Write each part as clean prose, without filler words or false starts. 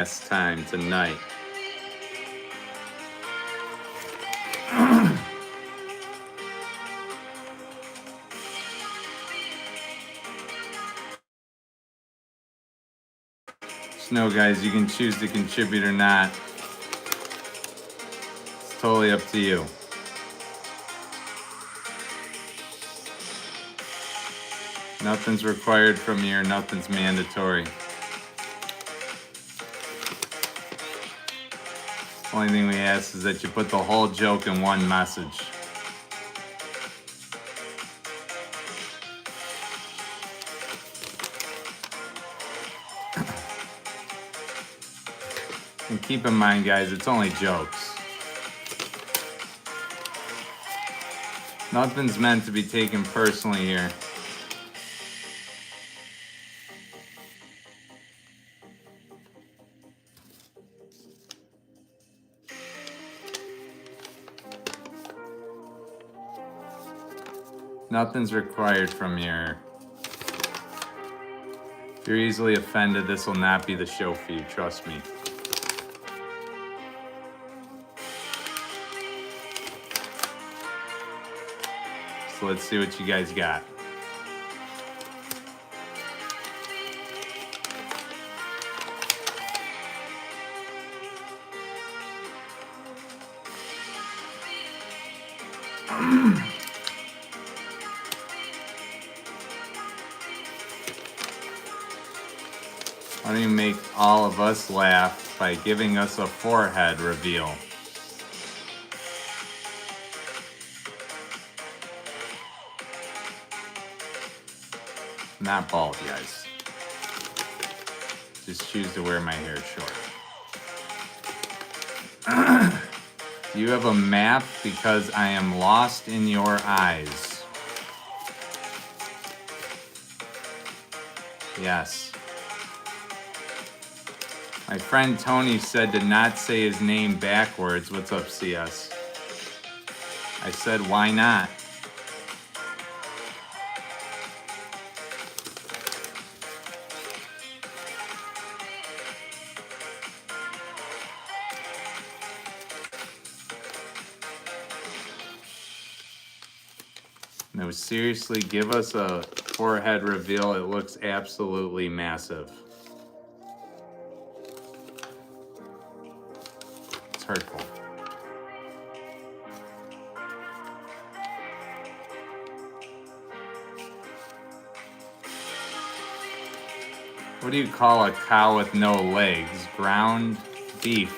last time tonight. Snow guys, you can choose to contribute or not. It's totally up to you. Nothing's required from you, nothing's mandatory. Only thing we ask is that you put the whole joke in one message. And keep in mind, guys, it's only jokes. Nothing's meant to be taken personally here. Nothing's required from you. If you're easily offended, this will not be the show for you, trust me. So let's see what you guys got. Why don't you make all of us laugh by giving us a forehead reveal? Not bald, guys. Just choose to wear my hair short. Do you have a map? Because I am lost in your eyes. Yes. My friend Tony said to not say his name backwards. What's up, CS? I said, why not? No, seriously, give us a forehead reveal. It looks absolutely massive. It's hurtful. What do you call a cow with no legs? Ground beef.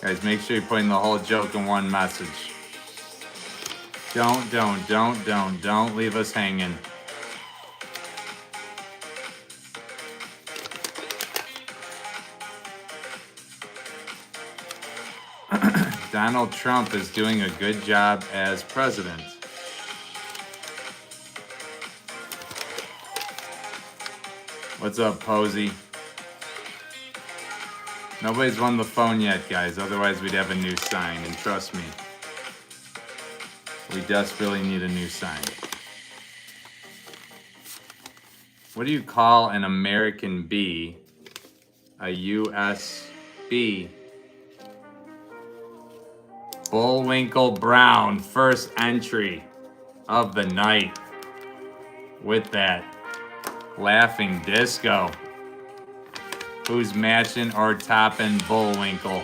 Guys, make sure you're putting the whole joke in one message. Don't leave us hanging. Donald Trump is doing a good job as president. What's up, Posey? Nobody's won the phone yet, guys. Otherwise, we'd have a new sign. And trust me, we desperately need a new sign. What do you call an American bee? A US bee. Bullwinkle Brown, first entry of the night with that laughing disco. Who's matching or topping Bullwinkle?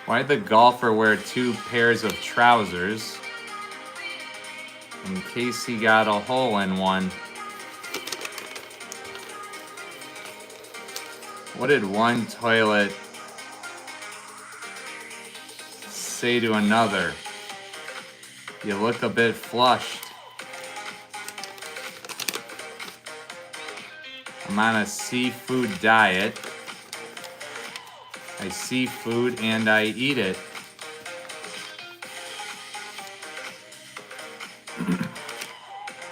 Why'd the golfer wear two pairs of trousers? In case he got a hole in one. What did one toilet say to another? You look a bit flushed. I'm I'm on a seafood diet. I see food and I eat it.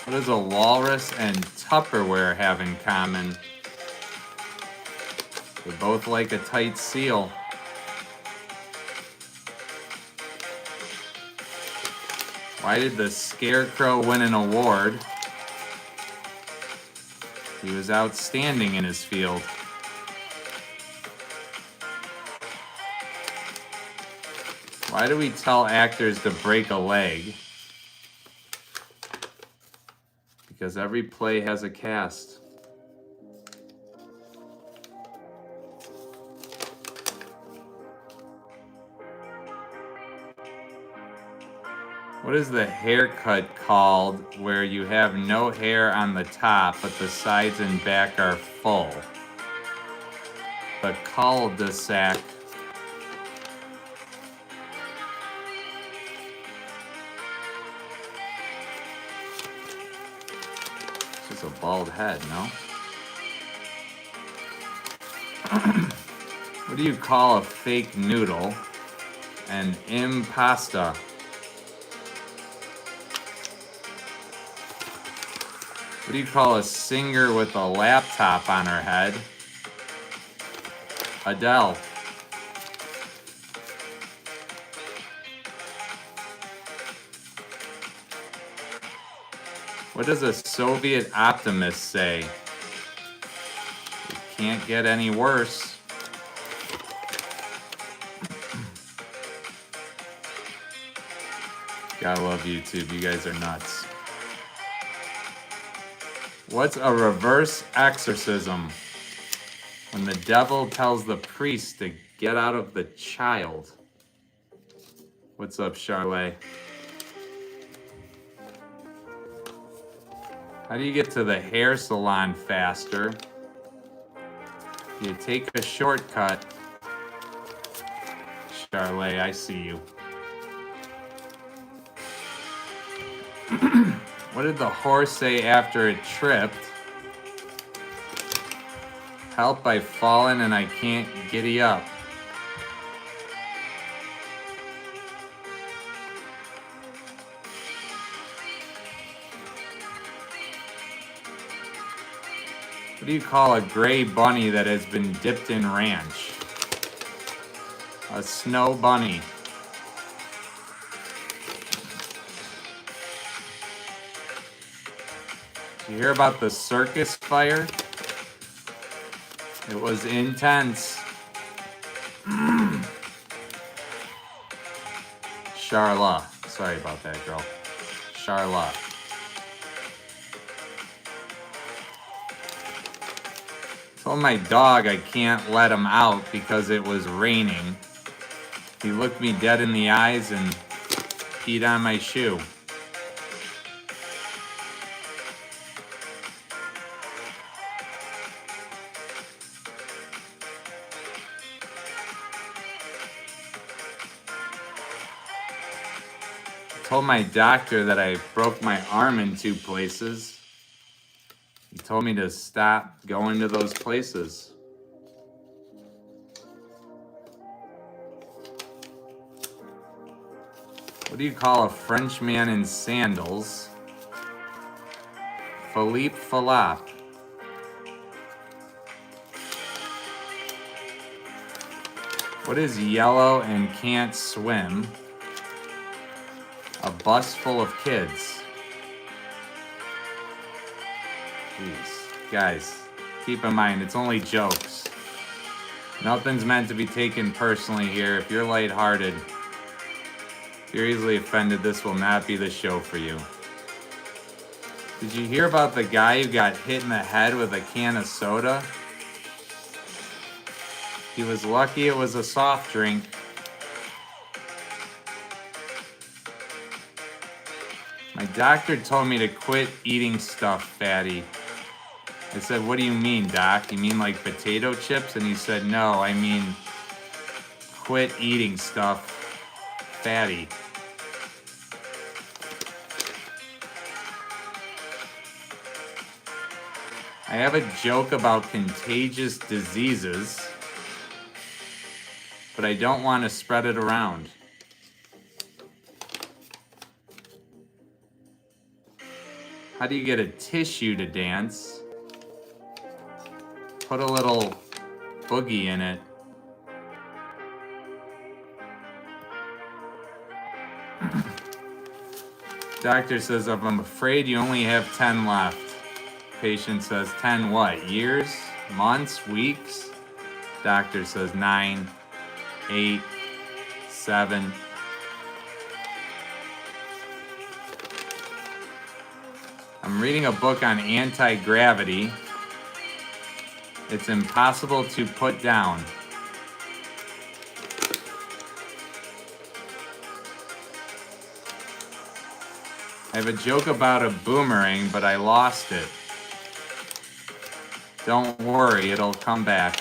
What does a walrus and Tupperware have in common? They both like a tight seal. Why did the Scarecrow win an award? He was outstanding in his field. Why do we tell actors to break a leg? Because every play has a cast. What is the haircut called where you have no hair on the top but the sides and back are full? The cul-de-sac. It's just a bald head, no? What do you call a fake noodle? An impasta. What do you call a singer with a laptop on her head? Adele. What does a Soviet optimist say? It can't get any worse. Gotta love YouTube. You guys are nuts. What's a reverse exorcism? When the devil tells the priest to get out of the child. What's up, Charlotte? How do you get to the hair salon faster? You take a shortcut. Charlotte, I see you. What did the horse say after it tripped? Help, I've fallen and I can't giddy up. What do you call a gray bunny that has been dipped in ranch? A snow bunny. Did you hear about the circus fire? It was intense. Charla. Sorry about that, girl. Charla. Told my dog I can't let him out because it was raining. He looked me dead in the eyes and peed on my shoe. Told my doctor that I broke my arm in 2 places. He told me to stop going to those places. What do you call a French man in sandals? Philippe Falap. What is yellow and can't swim? A bus full of kids. Jeez. Guys, keep in mind, it's only jokes. Nothing's meant to be taken personally here. If you're lighthearted, if you're easily offended, this will not be the show for you. Did you hear about the guy who got hit in the head with a can of soda? He was lucky it was a soft drink. My doctor told me to quit eating stuff, fatty. I said, what do you mean, doc? You mean like potato chips? And he said, no, I mean quit eating stuff, fatty. I have a joke about contagious diseases, but I don't want to spread it around. How do you get a tissue to dance? Put a little boogie in it. Doctor says, I'm afraid you only have 10 left. Patient says, 10 what? Years? Months? Weeks? Doctor says, 9, 8, 7. I'm reading a book on anti-gravity. It's impossible to put down. I have a joke about a boomerang, but I lost it. Don't worry, it'll come back.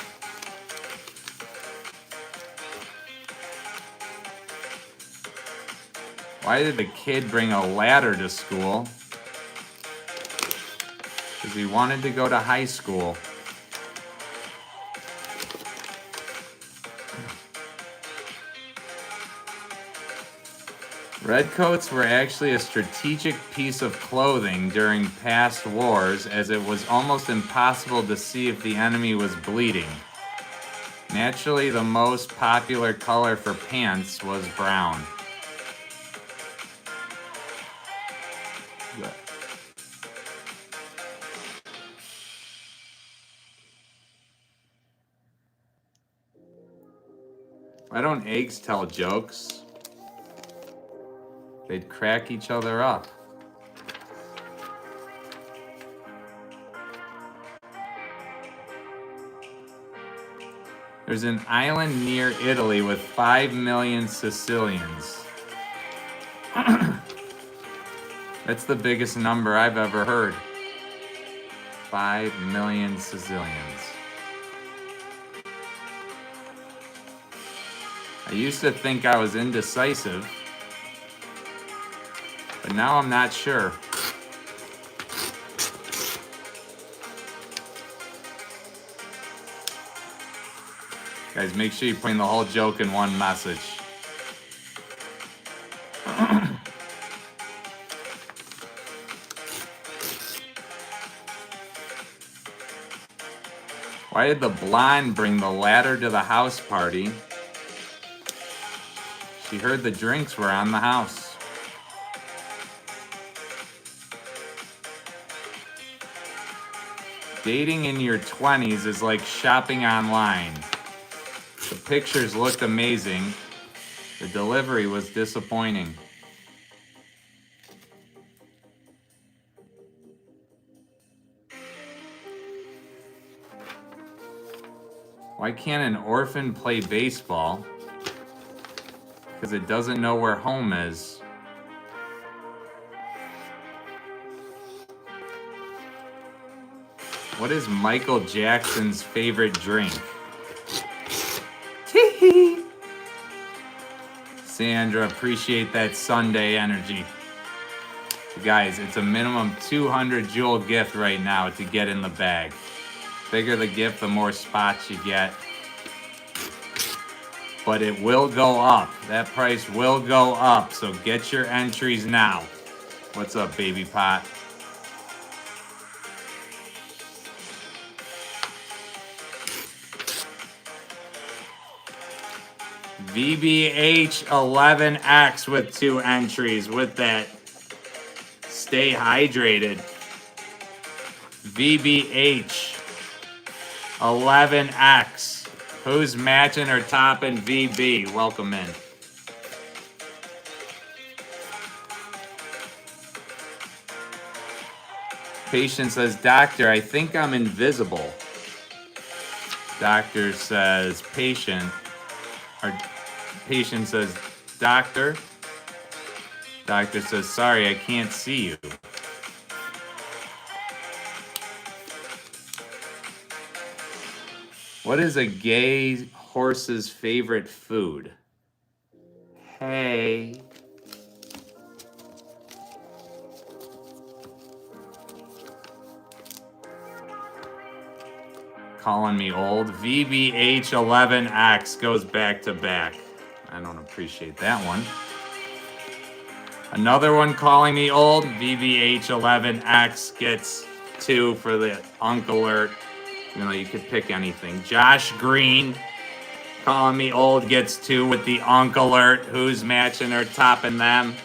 Why did the kid bring a ladder to school? Because he wanted to go to high school. Redcoats were actually a strategic piece of clothing during past wars, as it was almost impossible to see if the enemy was bleeding. Naturally, the most popular color for pants was brown. Why don't eggs tell jokes? They'd crack each other up. There's an island near Italy with 5 million Sicilians. That's the biggest number I've ever heard. 5 million Sicilians. I used to think I was indecisive, but now I'm not sure. Guys, make sure you're putting the whole joke in one message. Why did the blonde bring the ladder to the house party? She heard the drinks were on the house. Dating in your 20s is like shopping online. The pictures looked amazing. The delivery was disappointing. Why can't an orphan play baseball? Because it doesn't know where home is. What is Michael Jackson's favorite drink? Tee-hee. Sandra, appreciate that Sunday energy. Guys, it's a minimum 200 Jewel gift right now to get in the bag. Bigger the gift, the more spots you get. But it will go up. That price will go up, so get your entries now. What's up, baby pot? VBH11X with 2 entries with that stay hydrated. VBH11X. Who's matching or topping VB? Welcome in. Patient says, doctor, I think I'm invisible. Doctor says, patient. Or patient says, doctor. Doctor says, sorry, I can't see you. What is a gay horse's favorite food? Hey. calling me old. VBH11X goes back to back. I don't appreciate that one. Another one calling me old. VBH11X gets 2 for the Unk Alert. You know, you could pick anything. Josh Green calling me old gets 2 with the Unk Alert. Who's matching or topping them?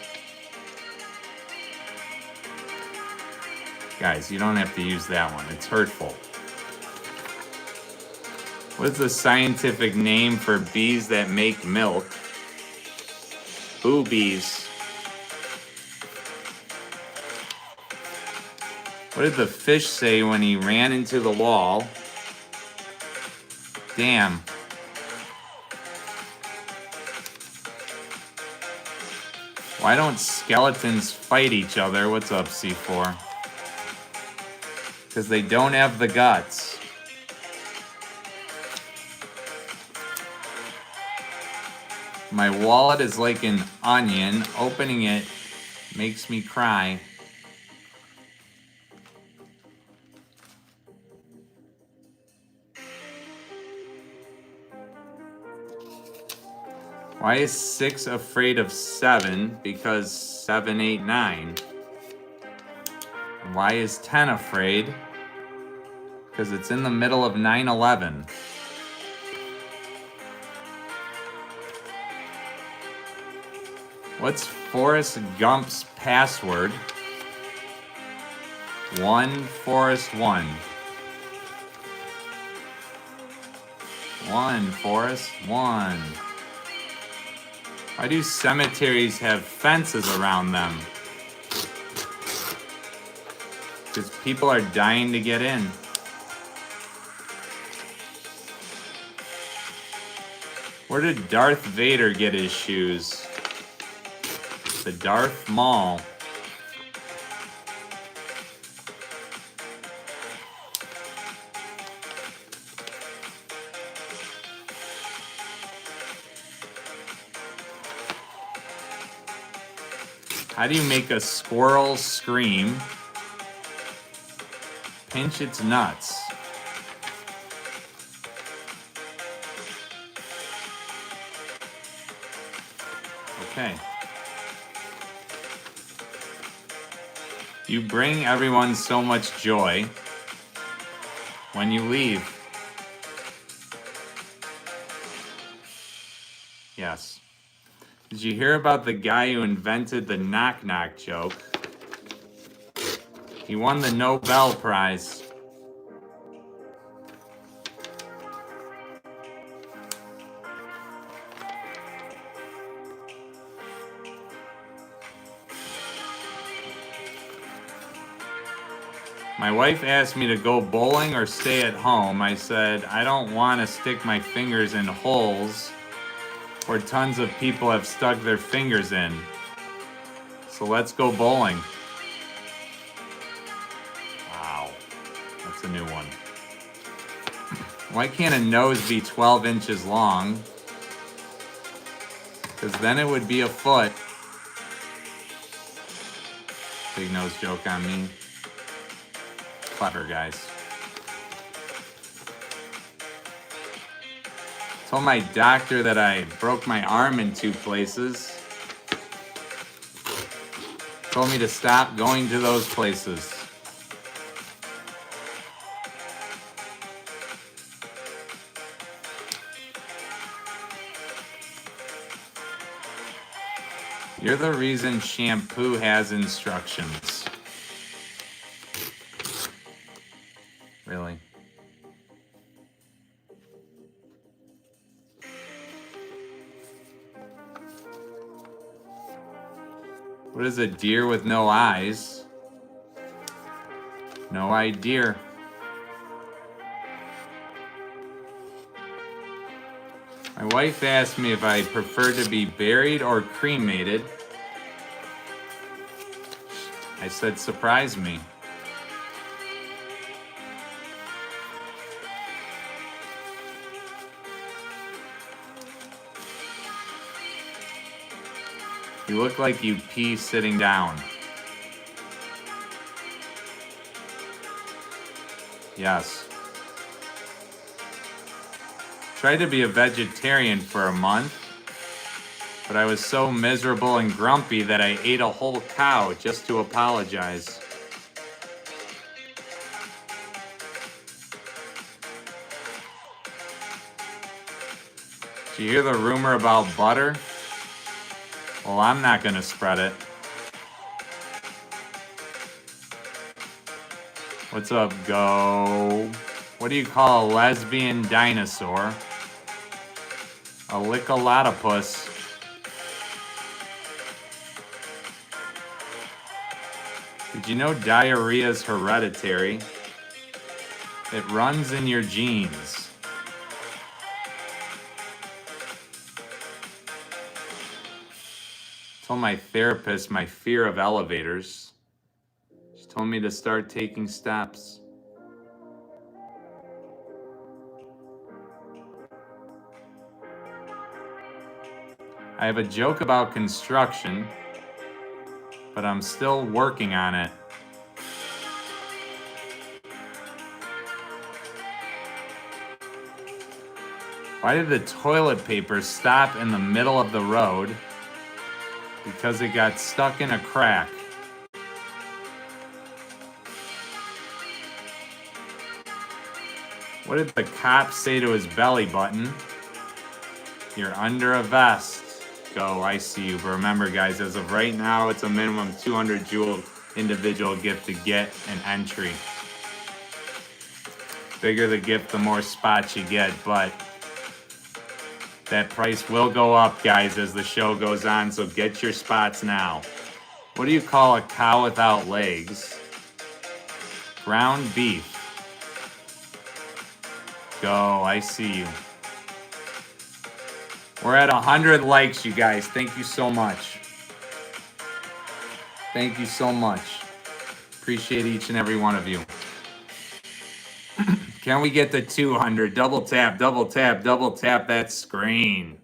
Guys, you don't have to use that one. It's hurtful. What's the scientific name for bees that make milk? Boobies. What did the fish say when he ran into the wall? Damn. Why don't skeletons fight each other? What's up, C4? Because they don't have the guts. My wallet is like an onion. Opening it makes me cry. Why is 6 afraid of 7? Because 7, 8, 9. Why is 10 afraid? Because it's in the middle of 9/11. What's Forrest Gump's password? 1 Forrest 1. 1 Forrest 1. Why do cemeteries have fences around them? Because people are dying to get in. Where did Darth Vader get his shoes? The Darth Mall. How do you make a squirrel scream? Pinch its nuts. Okay. You bring everyone so much joy when you leave. Yes. Did you hear about the guy who invented the knock-knock joke? He won the Nobel Prize. My wife asked me to go bowling or stay at home. I said, I don't want to stick my fingers in holes where tons of people have stuck their fingers in. So let's go bowling. Wow, that's a new one. Why can't a nose be 12 inches long? Because then it would be a foot. Big nose joke on me. Clever, guys. Told my doctor that I broke my arm in 2 places. Told me to stop going to those places. You're the reason shampoo has instructions. Really? What is a deer with no eyes? No-eyed deer. My wife asked me if I prefer to be buried or cremated. I said, surprise me. You look like you pee sitting down. Yes. Tried to be a vegetarian for a month, but I was so miserable and grumpy that I ate a whole cow just to apologize. Did you hear the rumor about butter? Well, I'm not gonna spread it. What's up, Go? What do you call a lesbian dinosaur? A lickalotopus. Did you know diarrhea is hereditary? It runs in your genes. I told my therapist my fear of elevators. She told me to start taking steps. I have a joke about construction, but I'm still working on it. Why did the toilet paper stop in the middle of the road? Because it got stuck in a crack. What did the cop say to his belly button? You're under a vest. Go, I see you. But remember, guys, as of right now, it's a minimum 200 Jewel individual gift to get an entry. Bigger the gift, the more spots you get, but that price will go up, guys, as the show goes on, so get your spots now. What do you call a cow without legs? Ground beef. Go, I see you. We're at 100 likes, you guys. Thank you so much. Thank you so much. Appreciate each and every one of you. Can we get to 200? Double tap, double tap, double tap that screen.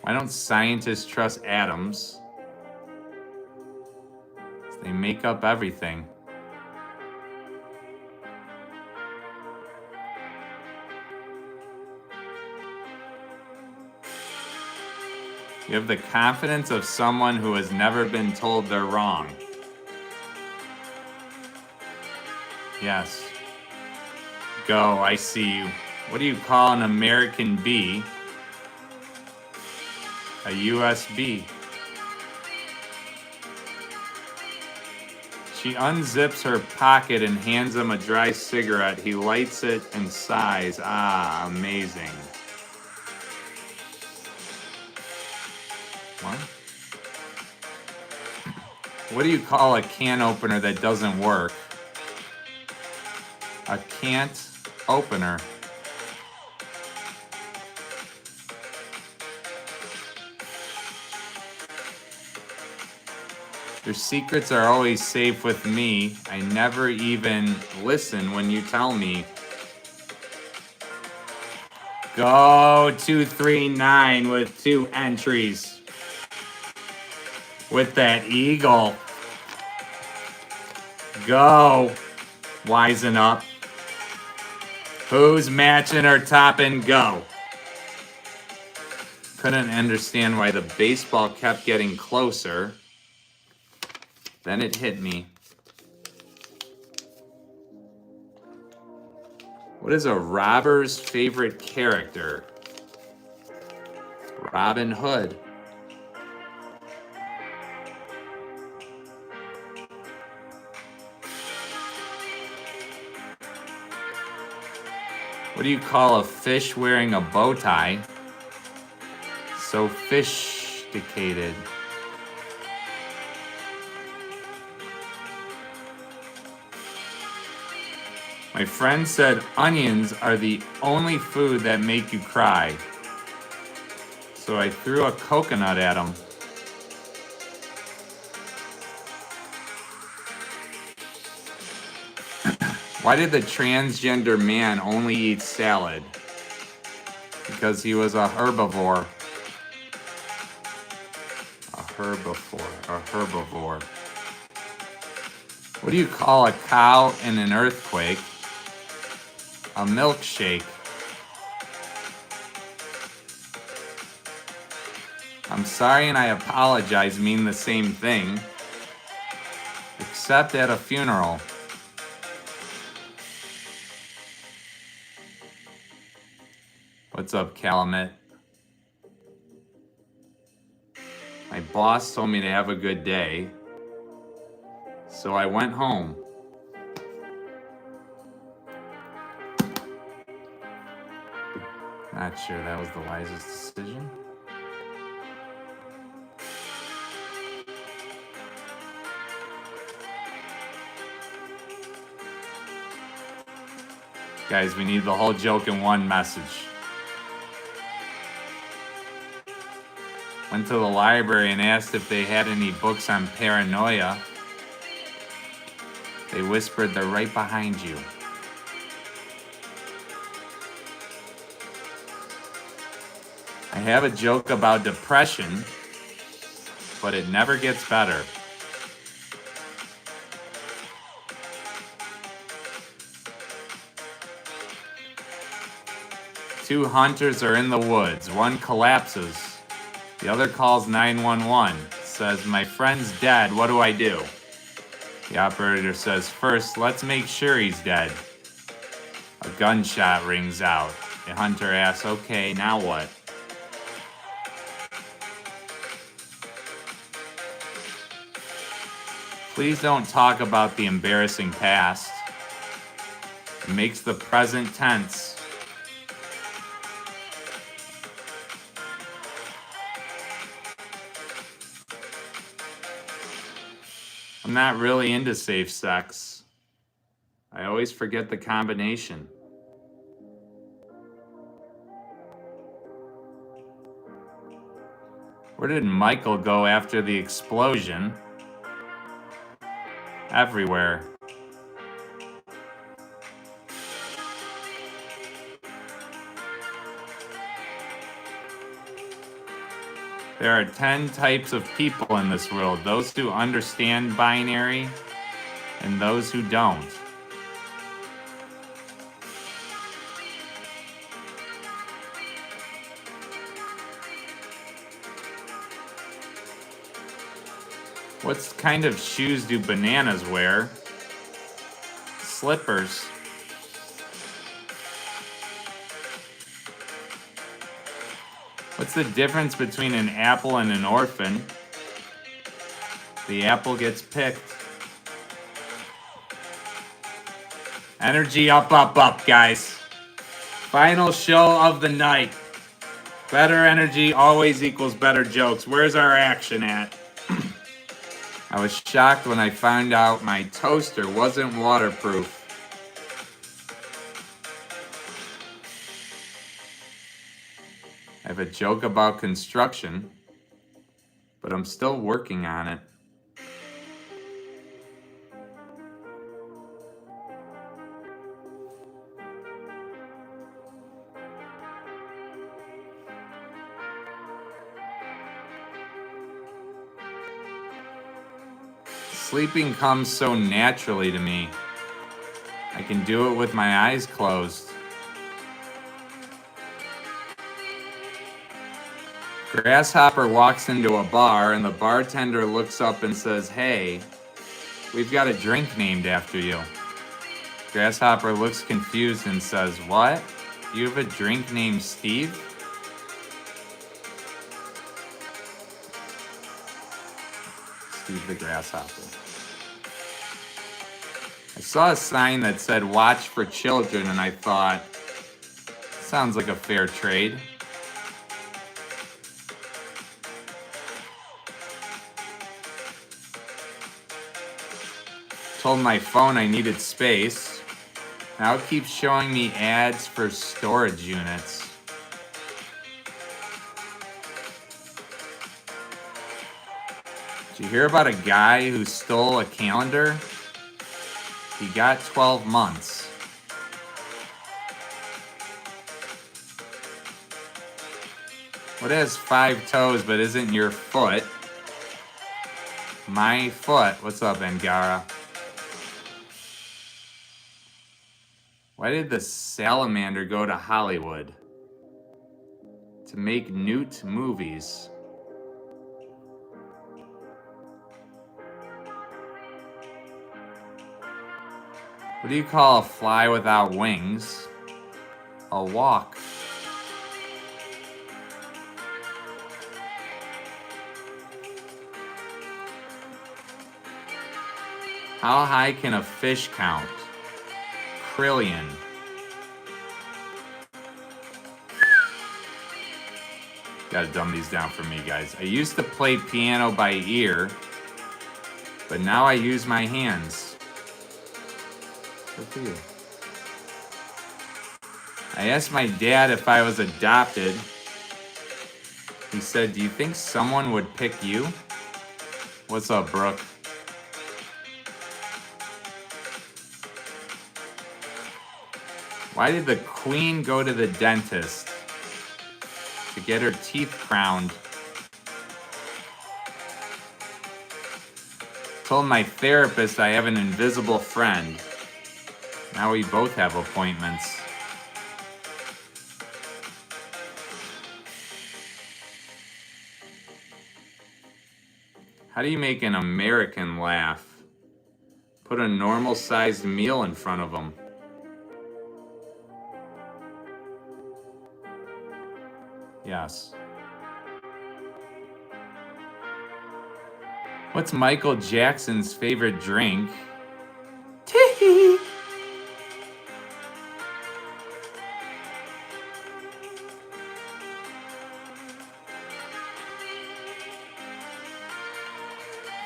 Why don't scientists trust atoms? They make up everything. You have the confidence of someone who has never been told they're wrong. Yes. Go, I see you. What do you call an American bee? A USB. She unzips her pocket and hands him a dry cigarette. He lights it and sighs. Ah, amazing. What? What do you call a can opener that doesn't work? A can't opener. Your secrets are always safe with me. I never even listen when you tell me. Go 239 with 2 entries. With that eagle. Go. Wisen up. Who's matching or topping? Go. Couldn't understand why the baseball kept getting closer. Then it hit me. What is a robber's favorite character? Robin Hood. What do you call a fish wearing a bow tie? Sophisticated. My friend said onions are the only food that make you cry. So I threw a coconut at him. Why did the transgender man only eat salad? Because he was a herbivore. A herbivore. What do you call a cow in an earthquake? a milkshake. I'm sorry and I apologize mean the same thing, except at a funeral. What's up, Calumet? My boss told me to have a good day, so I went home. Not sure that was the wisest decision. Guys, we need the whole joke in one message. Went to the library and asked if they had any books on paranoia. They whispered they're right behind you. I have a joke about depression, but it never gets better. Two hunters are in the woods. One collapses. The other calls 911. Says, my friend's dead. What do I do? The operator says, first, let's make sure he's dead. A gunshot rings out. The hunter asks, okay, now what? Please don't talk about the embarrassing past. It makes the present tense. I'm not really into safe sex. I always forget the combination. Where did Michael go after the explosion? Everywhere. There are 10 types of people in this world. Those who understand binary and those who don't. What kind of shoes do bananas wear? Slippers. What's the difference between an apple and an orphan? The apple gets picked. Energy up, up, up, guys. Final show of the night. Better energy always equals better jokes. Where's our action at? I was shocked when I found out my toaster wasn't waterproof. I have a joke about construction, but I'm still working on it. Sleeping comes so naturally to me. I can do it with my eyes closed. Grasshopper walks into a bar and the bartender looks up and says, hey, we've got a drink named after you. Grasshopper looks confused and says, what? You have a drink named Steve? Steve the Grasshopper. I saw a sign that said, watch for children, and I thought, sounds like a fair trade. Told my phone I needed space. Now it keeps showing me ads for storage units. Did you hear about a guy who stole a calendar? He got 12 months. What has 5 toes but isn't your foot? My foot. What's up, Angara? What Why did the salamander go to Hollywood? To make newt movies. What do you call a fly without wings? A walk. How high can a fish count? Trillion. Gotta dumb these down for me, guys. I used to play piano by ear, but now I use my hands. Good for you. I asked my dad if I was adopted. He said, "Do you think someone would pick you?" What's up, Brooke? Why did the queen go to the dentist? To get her teeth crowned. Told my therapist I have an invisible friend. Now we both have appointments. How do you make an American laugh? Put a normal-sized meal in front of them. Yes. What's Michael Jackson's favorite drink? Tee.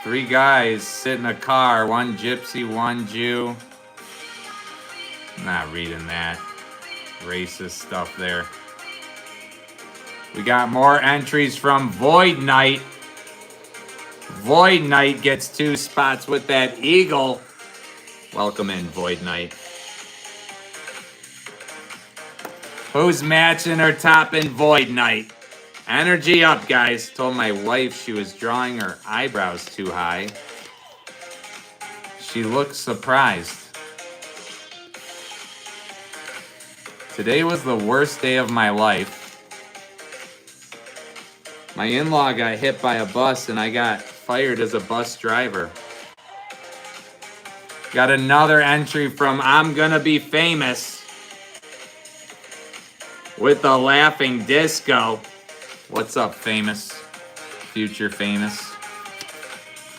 Three guys sit in a car, one gypsy, one Jew. Not reading that. Racist stuff there. We got more entries from Void Knight. Void Knight gets 2 spots with that eagle. Welcome in, Void Knight. Who's matching or topping Void Knight? Energy up, guys. Told my wife she was drawing her eyebrows too high. She looked surprised. Today was the worst day of my life. My in-law got hit by a bus and I got fired as a bus driver. Got another entry from I'm Gonna Be Famous with the laughing disco. What's up, famous? Future famous.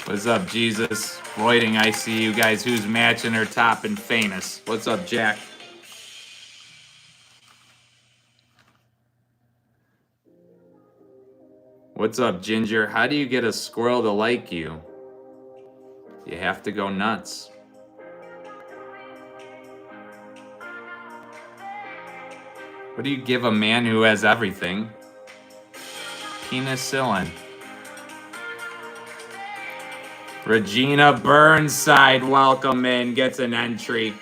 What's up, Jesus? Voiding, I see you guys. Who's matching or topping famous? What's up, Jack? What's up, Ginger? How do you get a squirrel to like you? You have to go nuts. What do you give a man who has everything? Penicillin. Regina Burnside, welcome in, gets an entry.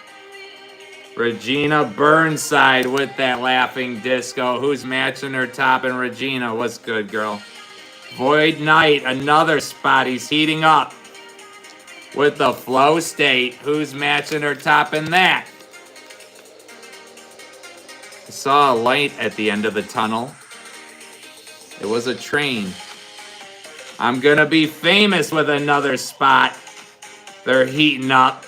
Regina Burnside with that laughing disco. Who's matching her topping Regina? What's good, girl? Void Knight, another spot. He's heating up with the flow state. Who's matching her topping that? I saw a light at the end of the tunnel. It was a train. I'm gonna be famous with another spot. They're heating up.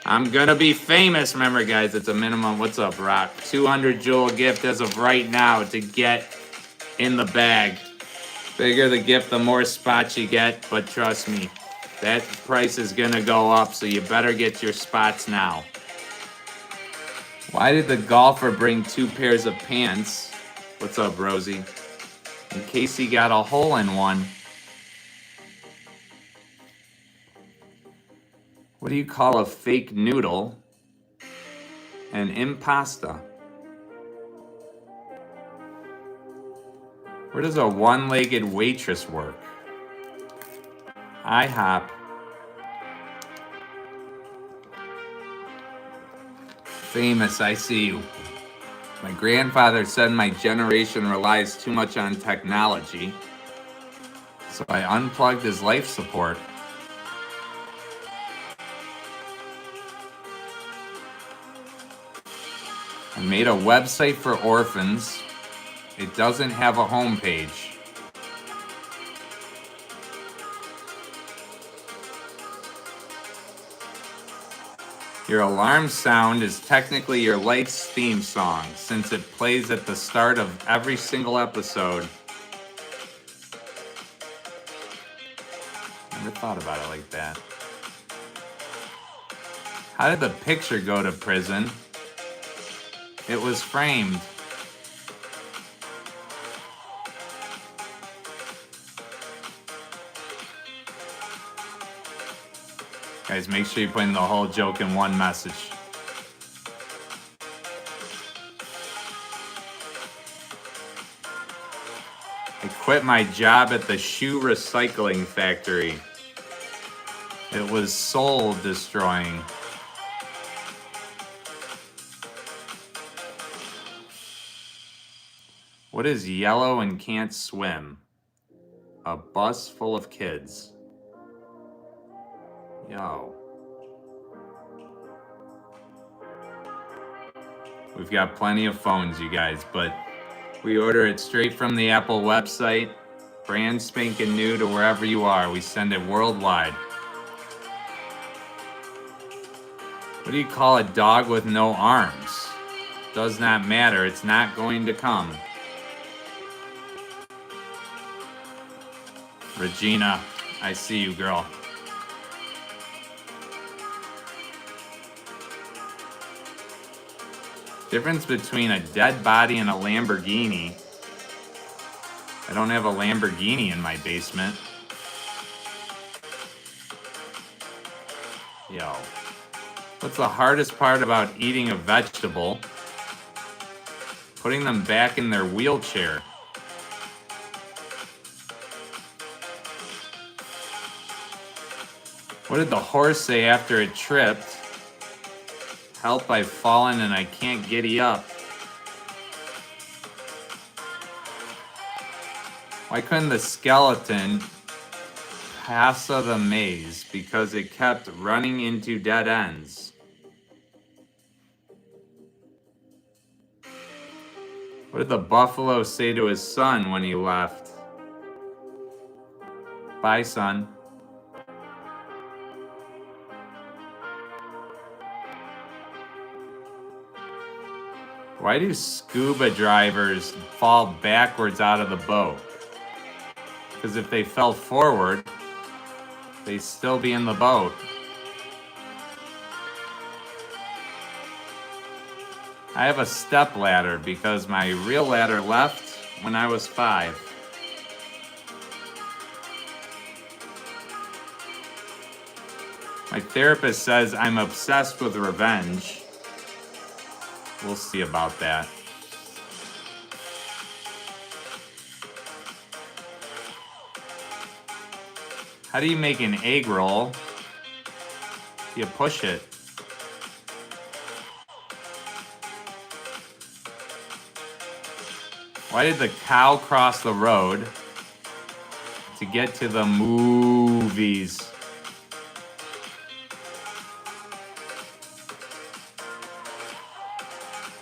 I'm gonna be famous. Remember, guys, it's a minimum. What's up, Rock? 200 jewel gift as of right now to get in the bag. Bigger the gift, the more spots you get. But trust me, that price is gonna go up, so you better get your spots now. Why did the golfer bring 2 pairs of pants? What's up, Rosie? In case he got a hole in one. What do you call a fake noodle? An impasta. Where does a one-legged waitress work? IHOP. Famous, I see you. My grandfather said my generation relies too much on technology, so I unplugged his life support. I made a website for orphans. It doesn't have a homepage. Your alarm sound is technically your life's theme song, since it plays at the start of every single episode. Never thought about it like that. How did the picture go to prison? It was framed. Guys, make sure you put in the whole joke in one message. I quit my job at the shoe recycling factory. It was soul destroying. What is yellow and can't swim? A bus full of kids. Yo. We've got plenty of phones, you guys, but we order it straight from the Apple website, brand spanking new to wherever you are. We send it worldwide. What do you call a dog with no arms? Does not matter. It's not going to come. Regina, I see you, girl. Difference between a dead body and a Lamborghini. I don't have a Lamborghini in my basement. Yo. What's the hardest part about eating a vegetable? Putting them back in their wheelchair. What did the horse say after it tripped? Help, I've fallen and I can't giddy up. Why couldn't the skeleton pass the maze? Because it kept running into dead ends. What did the buffalo say to his son when he left? Bye, son. Why do scuba divers fall backwards out of the boat? Because if they fell forward, they'd still be in the boat. I have a step ladder because my real ladder left when I was 5. My therapist says I'm obsessed with revenge. We'll see about that. How do you make an egg roll? You push it. Why did the cow cross the road to get to the movies?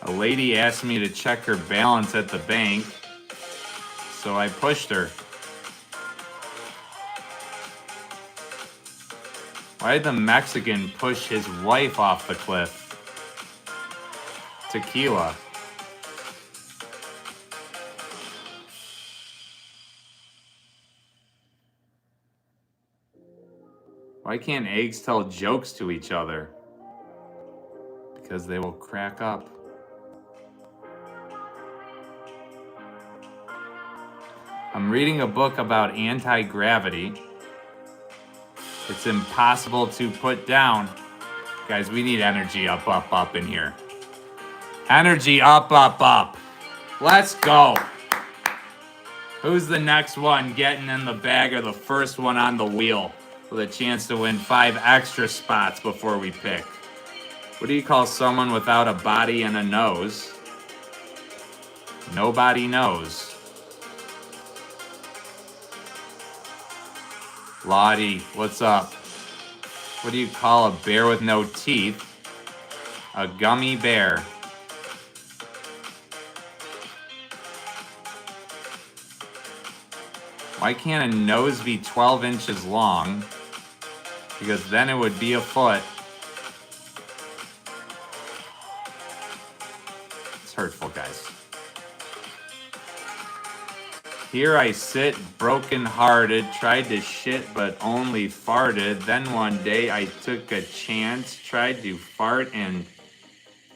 A lady asked me to check her balance at the bank, so I pushed her. Why did the Mexican push his wife off the cliff? Tequila. Why can't eggs tell jokes to each other? Because they will crack up. I'm reading a book about anti-gravity. It's impossible to put down. Guys, we need energy up, up, up in here. Energy up, up, up. Let's go. Who's the next one getting in the bag or the first one on the wheel with a chance to win 5 extra spots before we pick? What do you call someone without a body and a nose? Nobody knows. Lottie, what's up? What do you call a bear with no teeth? A gummy bear. Why can't a nose be 12 inches long? Because then it would be a foot. It's hurtful, guys. Here I sit, broken-hearted, tried to shit but only farted. Then one day I took a chance, tried to fart and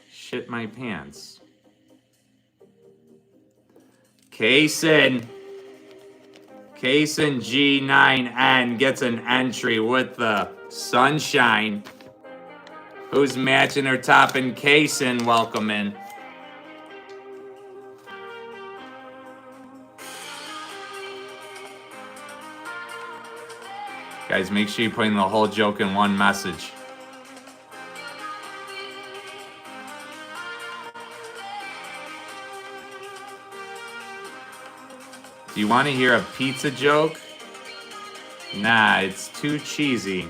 shit my pants. Kaysen G9N gets an entry with the sunshine. Who's matching her top and Kaysen? Welcome in. Guys, make sure you're putting the whole joke in one message. Do you want to hear a pizza joke? Nah, it's too cheesy.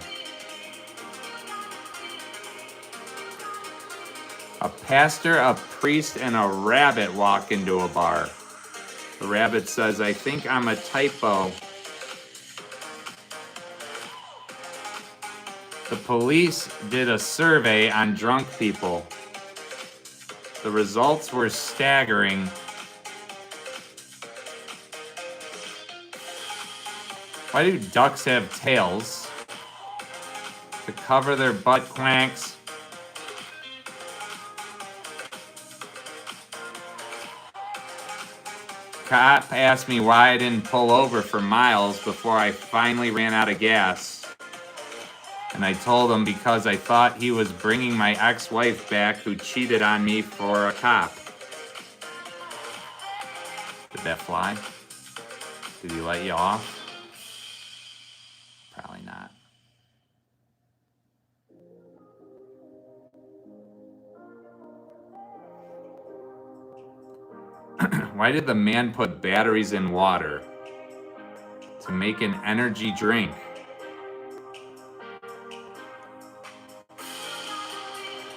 A pastor, a priest, and a rabbit walk into a bar. The rabbit says, I think I'm a typo. The police did a survey on drunk people. The results were staggering. Why do ducks have tails? To cover their butt quanks. Cop asked me why I didn't pull over for miles before I finally ran out of gas. And I told him because I thought he was bringing my ex-wife back who cheated on me for a cop. Did that fly? Did he let you off? Probably not. Why did the man put batteries in water? To make an energy drink.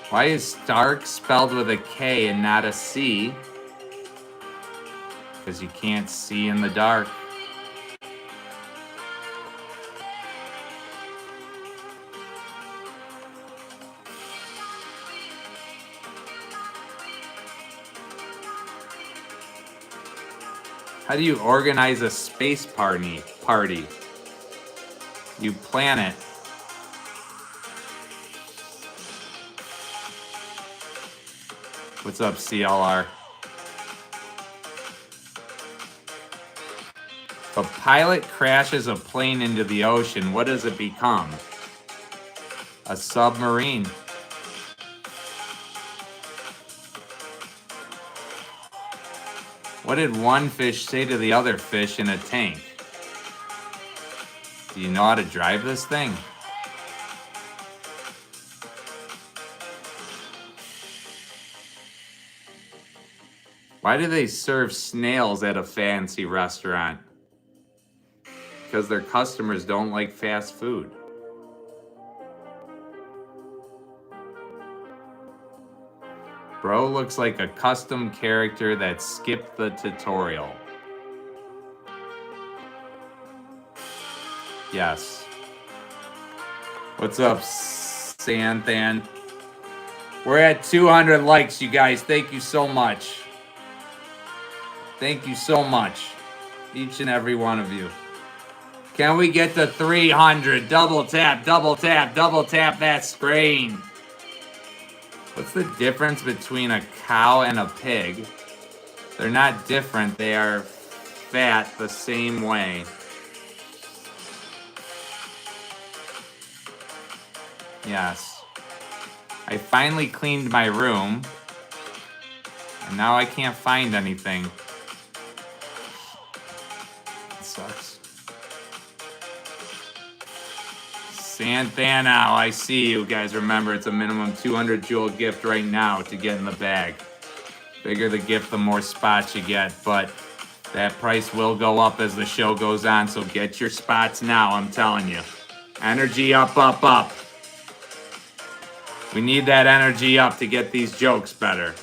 Why is Stark spelled with a K and not a C? Because you can't see in the dark. How do you organize a space party? You plan it. What's up, CLR? If a pilot crashes a plane into the ocean, what does it become? A submarine. What did one fish say to the other fish in a tank? Do you know how to drive this thing? Why do they serve snails at a fancy restaurant? Because their customers don't like fast food. Bro looks like a custom character that skipped the tutorial. Yes. What's up, Santhan? We're at 200 likes, you guys. Thank you so much. Thank you so much. Each and every one of you. Can we get to 300? Double tap, double tap, double tap that screen. What's the difference between a cow and a pig? They're not different. They are fat the same way. Yes. I finally cleaned my room. And now I can't find anything. It sucks. Santhano, I see you guys. Remember, it's a minimum 200 jewel gift right now to get in the bag. Bigger the gift, the more spots you get, but that price will go up as the show goes on, so get your spots now, I'm telling you. Energy up, up, up. We need that energy up to get these jokes better.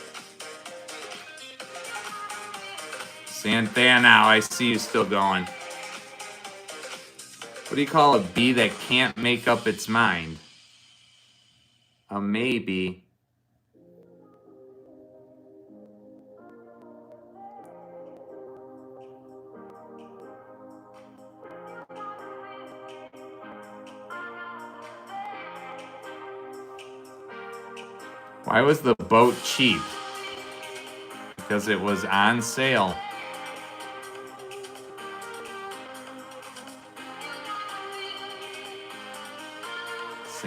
Santhano, I see you still going. What do you call a bee that can't make up its mind? A maybe. Why was the boat cheap? Because it was on sale.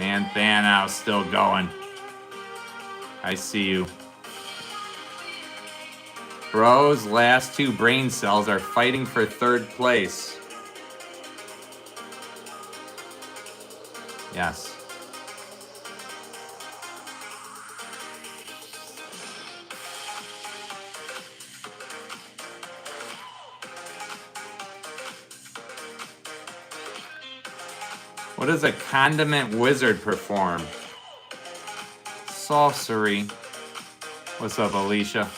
Santhanao still going. I see you. Bro's last two brain cells are fighting for third place. Yes. What does a condiment wizard perform? Sorcery. What's up, Alicia?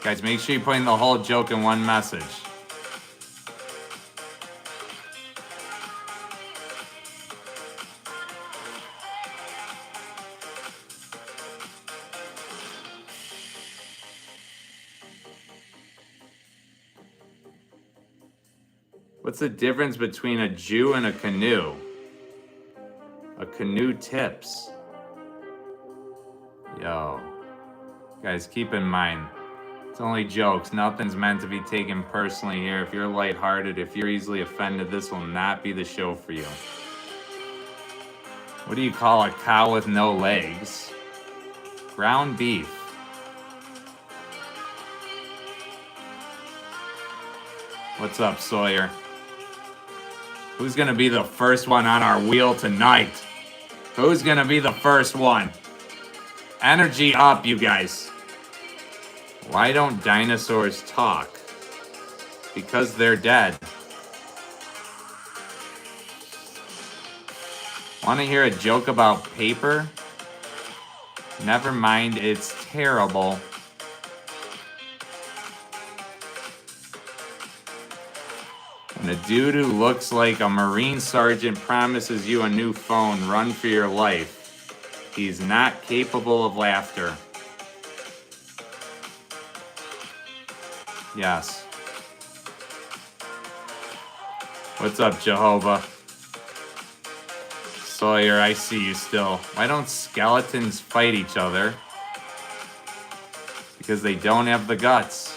Guys, make sure you're putting the whole joke in one message. What's the difference between a Jew and a canoe? A canoe tips. Yo. Guys, keep in mind, it's only jokes. Nothing's meant to be taken personally here. If you're lighthearted, if you're easily offended, this will not be the show for you. What do you call a cow with no legs? Ground beef. What's up, Sawyer? Who's gonna be the first one on our wheel tonight? Who's gonna be the first one? Energy up, you guys. Why don't dinosaurs talk? Because they're dead. Want to hear a joke about paper? Never mind, it's terrible. When a dude who looks like a Marine sergeant promises you a new phone, run for your life. He's not capable of laughter. Yes. What's up, Jehovah? Sawyer, I see you still. Why don't skeletons fight each other? Because they don't have the guts.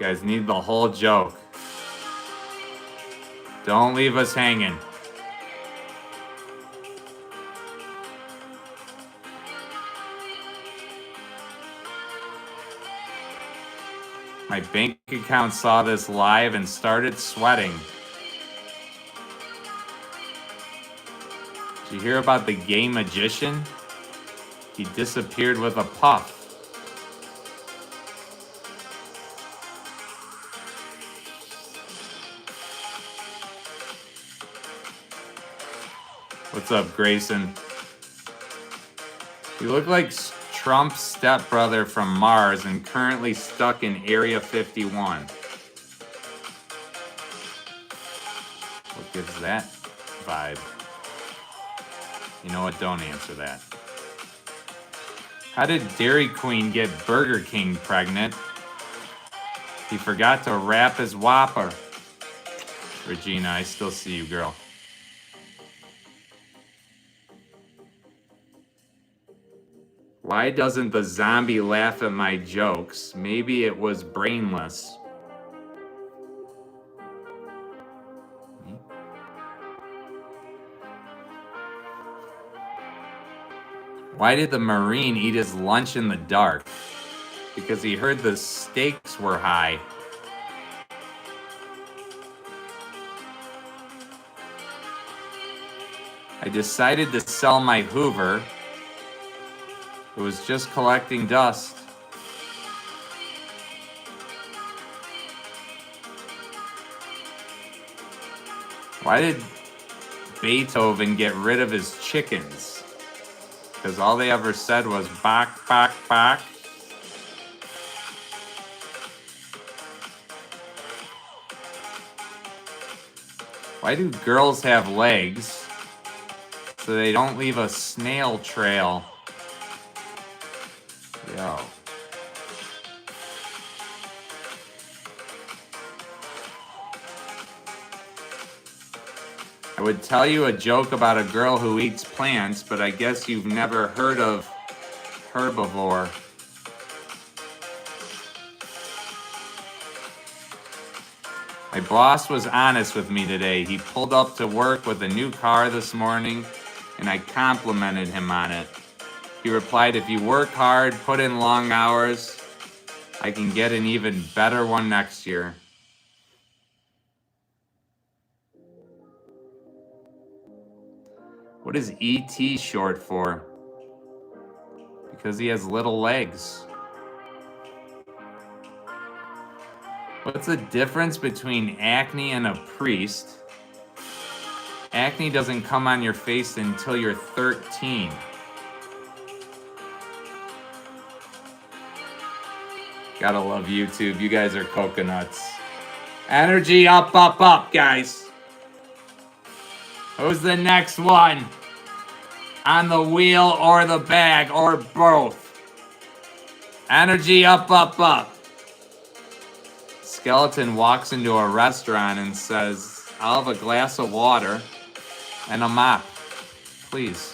You guys need the whole joke. Don't leave us hanging. My bank account saw this live and started sweating. Did you hear about the gay magician? He disappeared with a puff. What's up, Grayson? You look like Trump's stepbrother from Mars and currently stuck in Area 51. What gives that vibe? You know what? Don't answer that. How did Dairy Queen get Burger King pregnant? He forgot to wrap his Whopper. Regina, I still see you, girl. Why doesn't the zombie laugh at my jokes? Maybe it was brainless. Why did the Marine eat his lunch in the dark? Because he heard the stakes were high. I decided to sell my Hoover. It was just collecting dust. Why did Beethoven get rid of his chickens? Because all they ever said was bok, bok, bok. Why do girls have legs so they don't leave a snail trail? Yo. I would tell you a joke about a girl who eats plants, but I guess you've never heard of herbivore. My boss was honest with me today. He pulled up to work with a new car this morning, and I complimented him on it. He replied, if you work hard, put in long hours, I can get an even better one next year. What is ET short for? Because he has little legs. What's the difference between acne and a priest? Acne doesn't come on your face until you're 13. Gotta love YouTube. You guys are coconuts. Energy up, up, up, guys. Who's the next one? On the wheel or the bag or both? Energy up, up, up. Skeleton walks into a restaurant and says, I'll have a glass of water and a mop, please.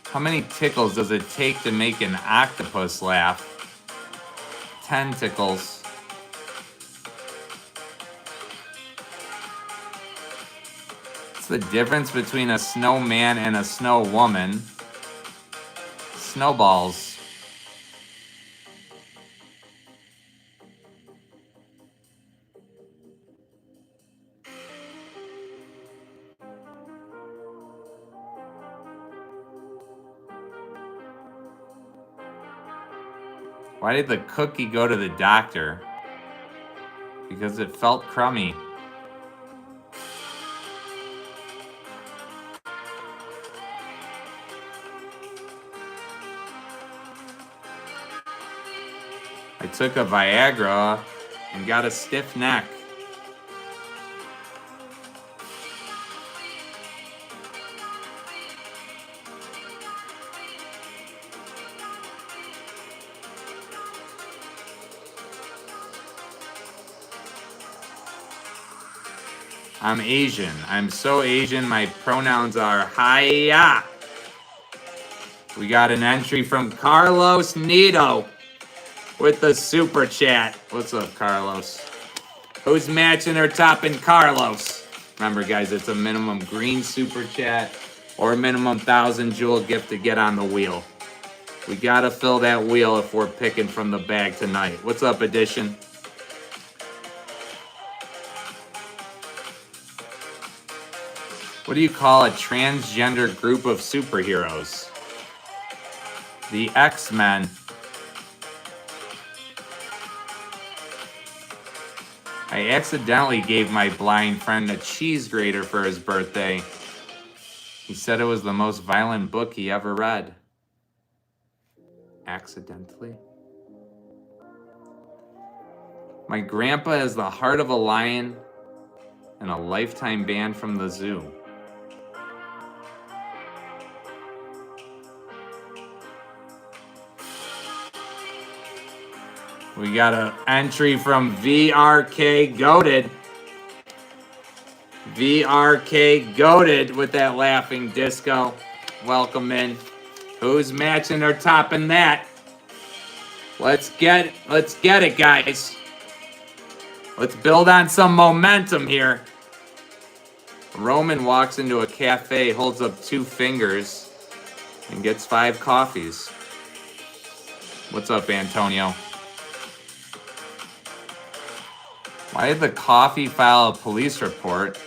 How many tickles does it take to make an octopus laugh? 10 tickles. What's the difference between a snowman and a snow woman? Snowballs. Why did the cookie go to the doctor? Because it felt crummy. I took a Viagra and got a stiff neck. I'm Asian. I'm so Asian, my pronouns are hiya. We got an entry from Carlos Nito with the super chat. What's up, Carlos? Who's matching or topping Carlos? Remember, guys, it's a minimum green super chat or a minimum 1,000 jewel gift to get on the wheel. We gotta fill that wheel if we're picking from the bag tonight. What's up, Edition? What do you call a transgender group of superheroes? The X-Men. I accidentally gave my blind friend a cheese grater for his birthday. He said it was the most violent book he ever read. Accidentally? My grandpa has the heart of a lion and a lifetime ban from the zoo. We got an entry from VRK Goated. VRK Goated with that laughing disco. Welcome in. Who's matching or topping that? Let's get it, guys. Let's build on some momentum here. Roman walks into a cafe, holds up 2 fingers, and gets 5 coffees. What's up, Antonio? Why did the coffee file a police report?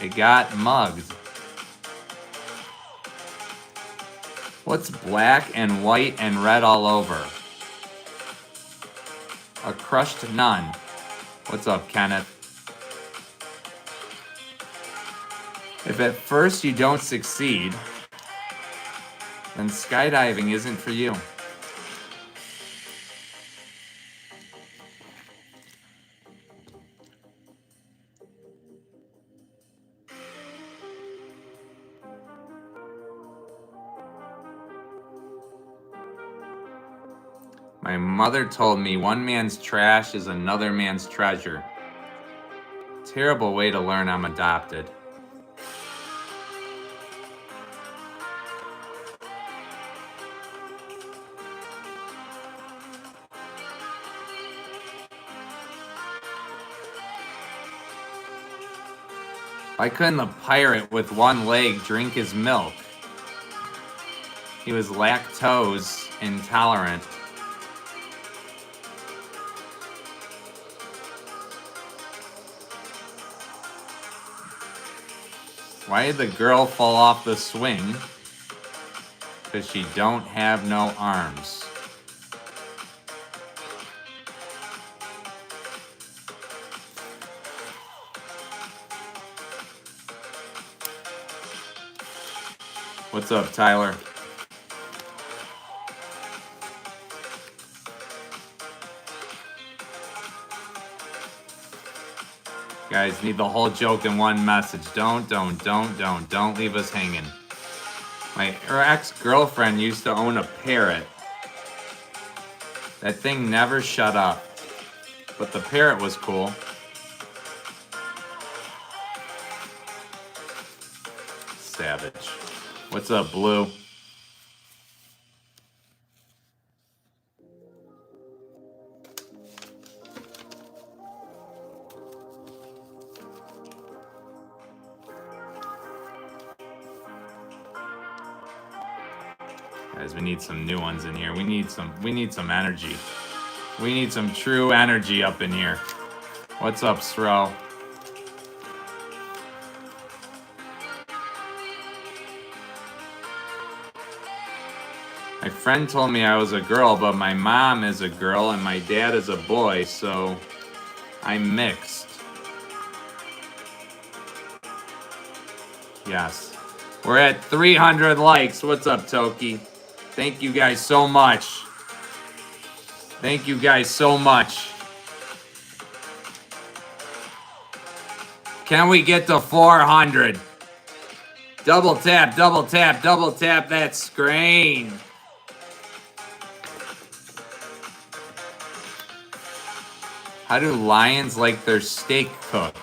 It got mugged. What's black and white and red all over? A crushed nun. What's up, Kenneth? If at first you don't succeed, then skydiving isn't for you. My mother told me one man's trash is another man's treasure. Terrible way to learn I'm adopted. Why couldn't the pirate with one leg drink his milk? He was lactose intolerant. Why did the girl fall off the swing? Because she don't have no arms. What's up, Tyler? Guys, need the whole joke in one message. Don't leave us hanging. My ex-girlfriend used to own a parrot. That thing never shut up. But the parrot was cool. Savage. What's up, Blue? Guys, we need some new ones in here. We need some energy. We need some true energy up in here. What's up, Stro? My friend told me I was a girl, but my mom is a girl and my dad is a boy, so I'm mixed. Yes. We're at 300 likes. What's up, Toki? Thank you guys so much. Thank you guys so much. Can we get to 400? Double tap that screen. How do lions like their steak cooked?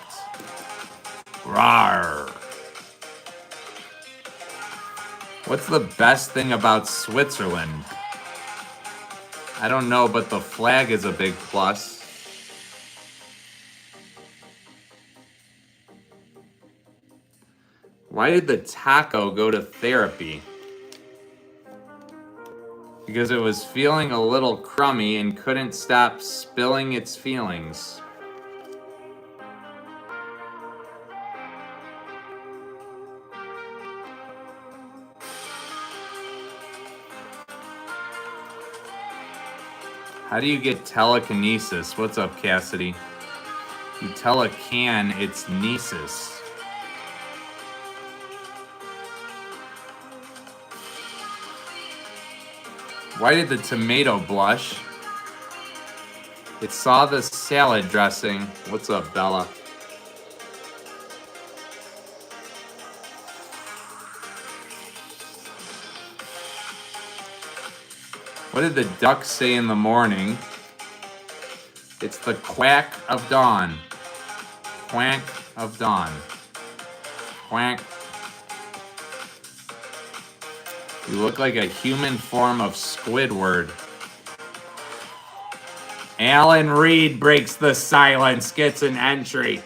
Rawr. What's the best thing about Switzerland? I don't know, but the flag is a big plus. Why did the taco go to therapy? Because it was feeling a little crummy and couldn't stop spilling its feelings. How do you get telekinesis? What's up, Cassidy? You tell a can it's nieces. Why did the tomato blush? It saw the salad dressing. What's up, Bella? What did the duck say in the morning? It's the quack of dawn. Quack of dawn. Quack. You look like a human form of Squidward. Alan Reed breaks the silence, gets an entry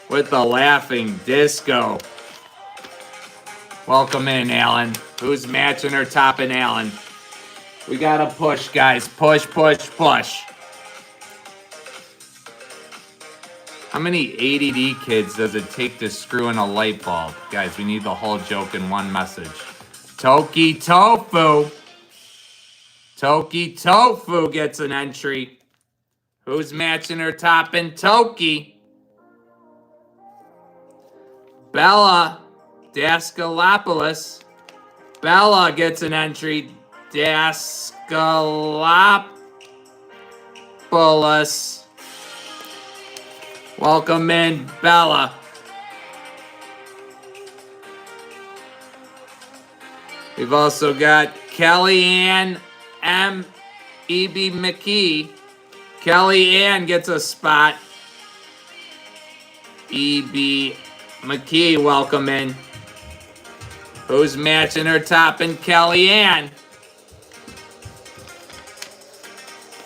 with the laughing disco. Welcome in, Alan. Who's matching or topping Alan? We gotta push, guys. Push, push, push. How many ADD kids does it take to screw in a light bulb? Guys, we need the whole joke in one message. Toki Tofu. Toki Tofu gets an entry. Who's matching her top in Toki? Bella Daskalopoulos. Bella gets an entry. Daskalopoulos. Welcome in, Bella. We've also got Kellyanne M. E.B. McKee. Kellyanne gets a spot. E.B. McKee, welcome in. Who's matching her top in Kellyanne?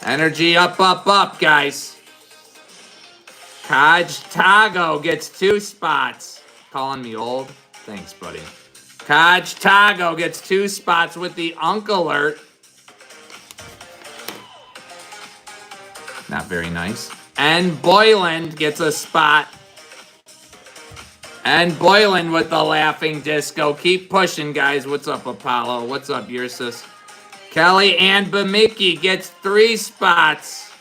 Energy up, up, up, guys. Kaj Tago gets 2 spots. Calling me old? Thanks, buddy. Kaj Tago gets 2 spots with the Unk Alert. Not very nice. And Boyland gets a spot. And Boyland with the laughing disco. Keep pushing, guys. What's up, Apollo? What's up, Ursus? Kellyanne Bemicki gets 3 spots.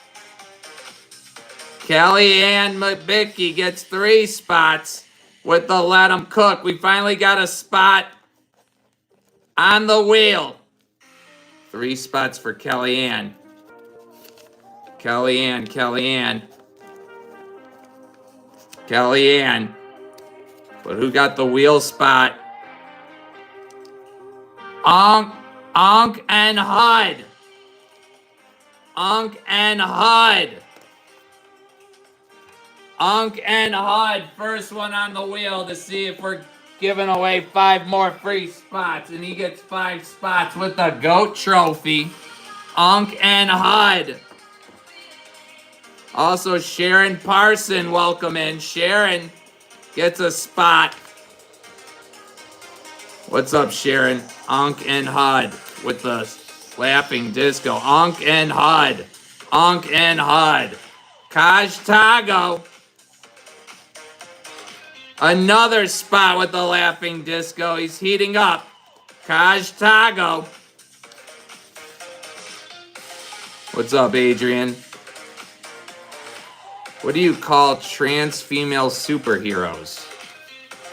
Kellyanne Bemicki gets 3 spots with the Let 'em Cook. We finally got a spot on the wheel. 3 spots for Kellyanne. Kellyanne. But who got the wheel spot? Unk and Hud. Unk and Hud, first one on the wheel to see if we're giving away 5 more free spots. And he gets 5 spots with the GOAT trophy. Unk and Hud. Also, Sharon Parson, welcome in. Sharon gets a spot. What's up, Sharon? Unk and Hud with the laughing disco. Unk and Hud. Kaj Tago. Another spot with the laughing disco. He's heating up. Kaj Tago. What's up, Adrian? What do you call trans female superheroes?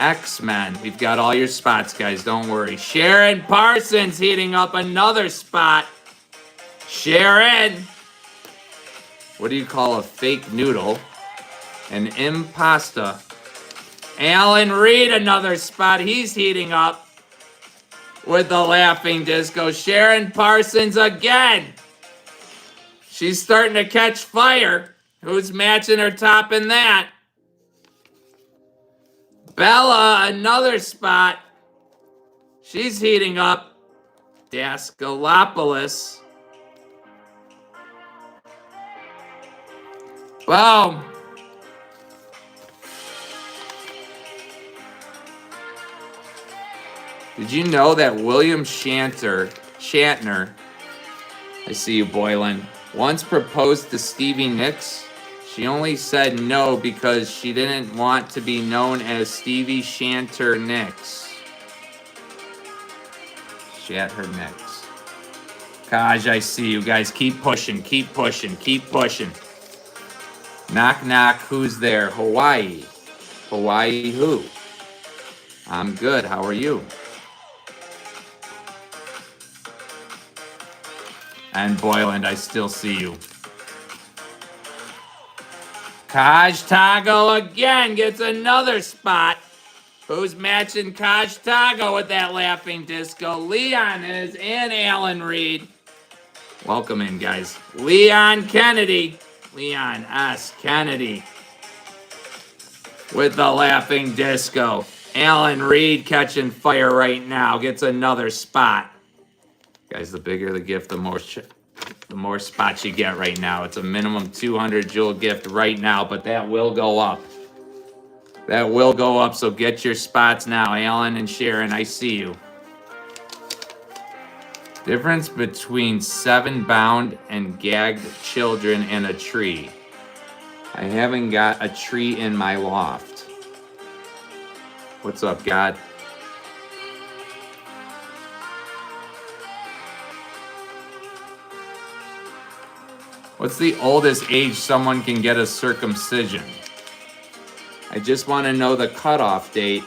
X-Men. We've got all your spots, guys. Don't worry. Sharon Parsons heating up another spot. Sharon. What do you call a fake noodle? An impasta. Alan Reed, another spot. He's heating up with the laughing disco. Sharon Parsons again. She's starting to catch fire. Who's matching her top in that? Bella, another spot. She's heating up. Daskalopoulos. Boom. Did you know that William Shatner, I see you, Boylan, once proposed to Stevie Nicks? She only said no because she didn't want to be known as Stevie Shanter Nicks. Shatter Nicks. Kaj, I see you guys. Keep pushing. Knock, knock. Who's there? Hawaii. Hawaii who? I'm good. How are you? And Boyland, I still see you. Kaj Tago again gets another spot. Who's matching Kaj Tago with that laughing disco? Leon is and Alan Reed. Welcome in, guys. Leon Kennedy. Leon S. Kennedy with the laughing disco. Alan Reed catching fire right now. Gets another spot. Guys, the bigger the gift, the more spots you get right now. It's a minimum 200 jewel gift right now, but that will go up. That will go up, so get your spots now. Alan and Sharon, I see you. Difference between 7 bound and gagged children and a tree. I haven't got a tree in my loft. What's up, God? What's the oldest age someone can get a circumcision? I just want to know the cutoff date.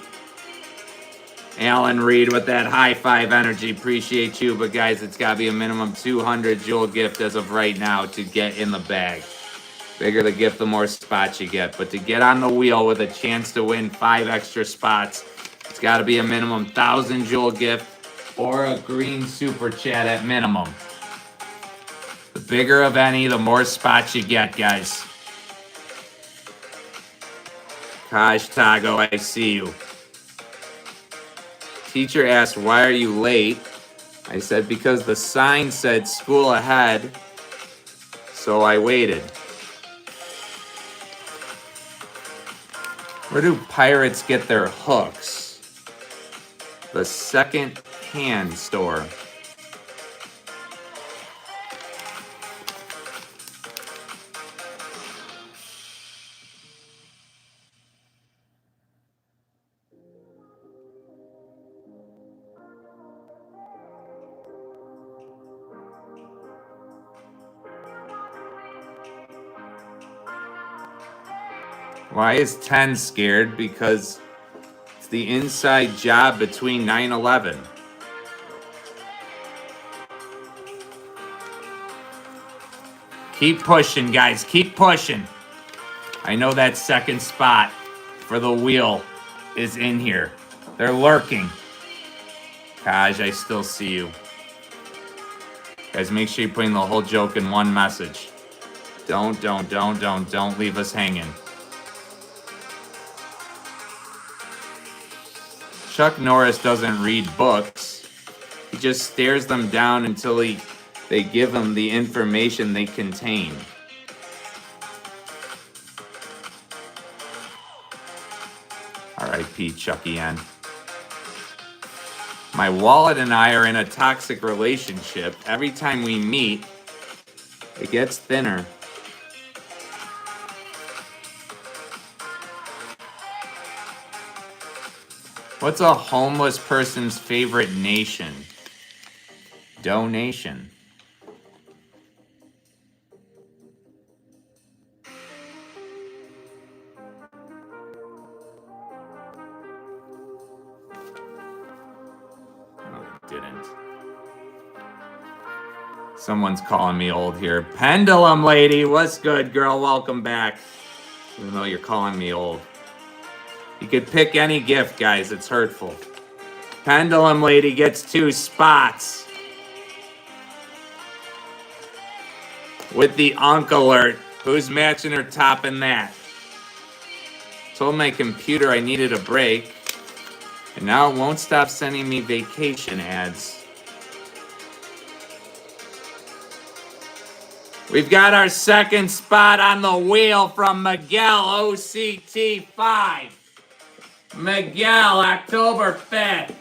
Alan Reed with that high five energy. Appreciate you. But guys, it's got to be a minimum 200 jewel gift as of right now to get in the bag. Bigger the gift, the more spots you get. But to get on the wheel with a chance to win 5 extra spots, it's got to be a minimum 1,000 jewel gift or a green super chat at minimum. The bigger of any, the more spots you get, guys. Kaj Tago, I see you. Teacher asked, why are you late? I said, because the sign said school ahead, so I waited. Where do pirates get their hooks? The second-hand store. Why is 10 scared? Because it's the inside job between 9/11. Keep pushing, guys. Keep pushing. I know that second spot for the wheel is in here. They're lurking. Kaj, I still see you. Guys, make sure you're putting the whole joke in one message. Don't leave us hanging. Chuck Norris doesn't read books. He just stares them down until they give him the information they contain. R.I.P. Chucky N. My wallet and I are in a toxic relationship. Every time we meet, it gets thinner. What's a homeless person's favorite nation? Donation. No, it didn't. Someone's calling me old here. Pendulum Lady, what's good, girl? Welcome back. Even though you're calling me old. You could pick any gift, guys. It's hurtful. Pendulum Lady gets 2 spots. With the Unk alert. Who's matching her top in that? Told my computer I needed a break. And now it won't stop sending me vacation ads. We've got our second spot on the wheel from Miguel OCT 5. Miguel, October 5th.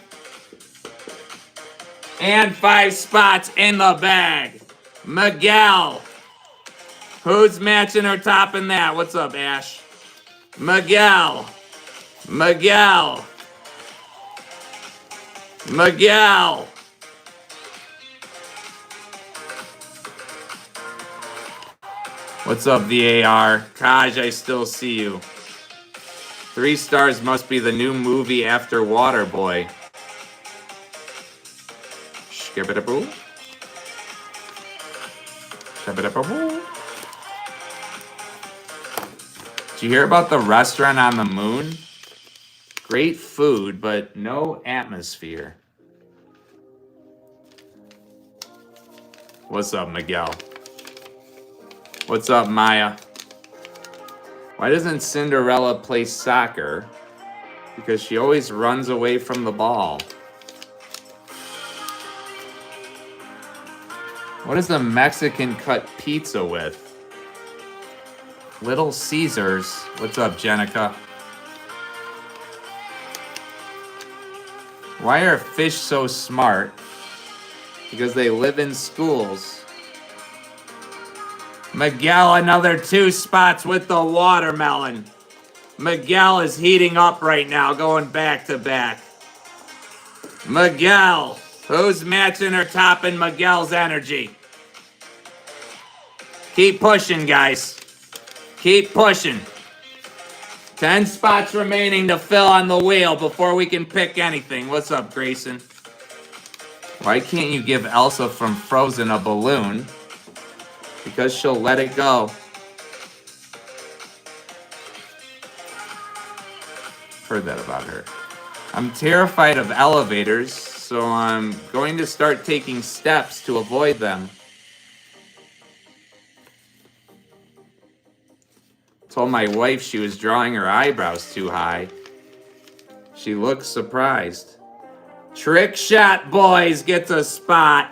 And 5 spots in the bag. Miguel. Who's matching her top in that? What's up, Ash? Miguel. Miguel. Miguel. What's up, VAR? Kaj, I still see you. 3 stars must be the new movie after Waterboy. Skibidi-boo. Skibidi-boo. Did you hear about the restaurant on the moon? Great food, but no atmosphere. What's up, Miguel? What's up, Maya? Why doesn't Cinderella play soccer? Because she always runs away from the ball. What is the Mexican cut pizza with? Little Caesars. What's up, Jenica? Why are fish so smart? because they live in schools. Miguel, another 2 spots with the watermelon. Miguel is heating up right now, going back to back. Miguel, who's matching or topping Miguel's energy? Keep pushing, guys. Keep pushing. 10 spots remaining to fill on the wheel before we can pick anything. What's up, Grayson? Why can't you give Elsa from Frozen a balloon? Because she'll let it go. Heard that about her. I'm terrified of elevators, so I'm going to start taking steps to avoid them. Told my wife she was drawing her eyebrows too high. She looks surprised. Trick Shot Boys gets a spot.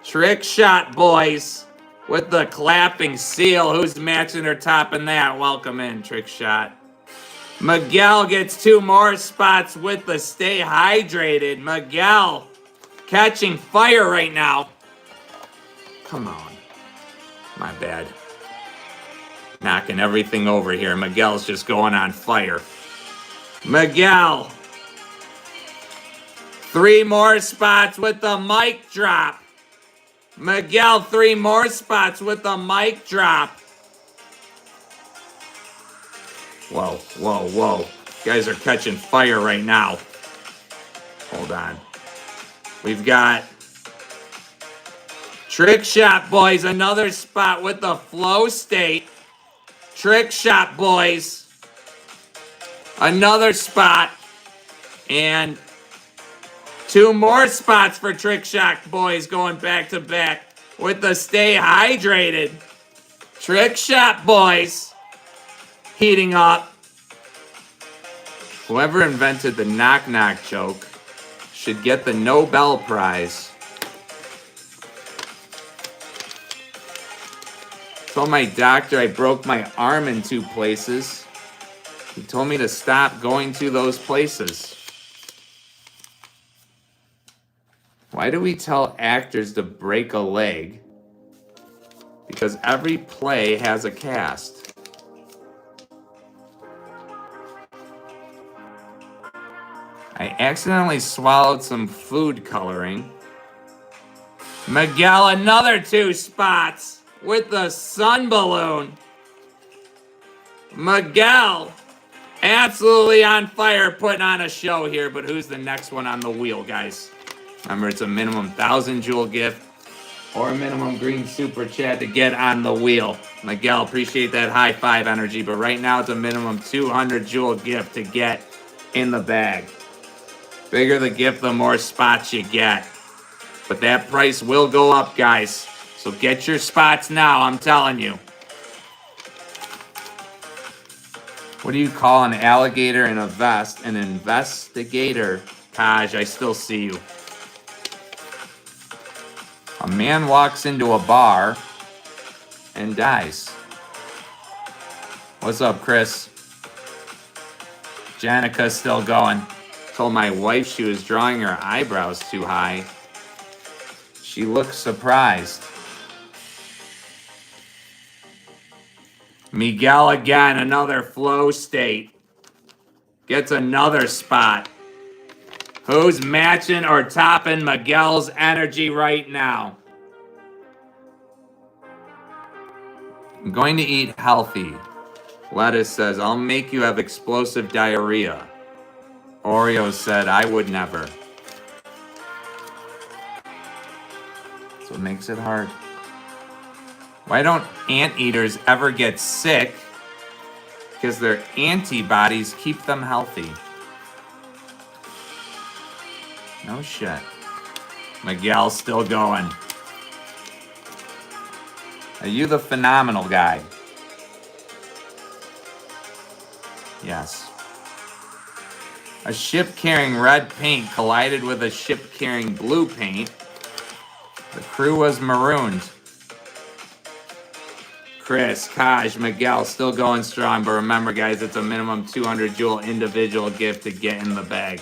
Trick Shot Boys with the clapping seal. Who's matching or topping that? Welcome in, Trick Shot. Miguel gets 2 more spots with the Stay Hydrated. Miguel catching fire right now. Come on. My bad. Knocking everything over here. Miguel's just going on fire. Miguel. 3 more spots with the mic drop. Miguel, 3 more spots with the mic drop. Whoa, whoa, whoa. You guys are catching fire right now. Hold on. We've got Trick Shot Boys, another spot with the flow state. Trick Shot Boys, another spot. And 2 more spots for Trick Shot Boys going back to back with the Stay Hydrated. Trick Shot Boys heating up. Whoever invented the knock knock joke should get the Nobel Prize. Told my doctor I broke my arm in 2 places. He told me to stop going to those places. Why do we tell actors to break a leg? Because every play has a cast. I accidentally swallowed some food coloring. Miguel, another 2 spots with the sun balloon. Miguel, absolutely on fire, putting on a show here. But who's the next one on the wheel, guys? Remember, it's a minimum 1,000 jewel gift or a minimum green super chat to get on the wheel. Miguel, appreciate that high 5 energy, but right now it's a minimum 200 jewel gift to get in the bag. Bigger the gift, the more spots you get. But that price will go up, guys. So get your spots now, I'm telling you. What do you call an alligator in a vest? An investigator. Taj, I still see you. A man walks into a bar and dies. What's up, Chris? Janica's still going. Told my wife she was drawing her eyebrows too high. She looked surprised. Miguel again, another flow state. Gets another spot. Who's matching or topping Miguel's energy right now? I'm going to eat healthy. Lettuce says, I'll make you have explosive diarrhea. Oreo said, I would never. That's what makes it hard. Why don't anteaters ever get sick? Because their antibodies keep them healthy. No shit. Miguel's still going. Are you the phenomenal guy? Yes. A ship carrying red paint collided with a ship carrying blue paint. The crew was marooned. Chris, Kaj, Miguel, still going strong. But remember, guys, it's a minimum 200 jewel individual gift to get in the bag.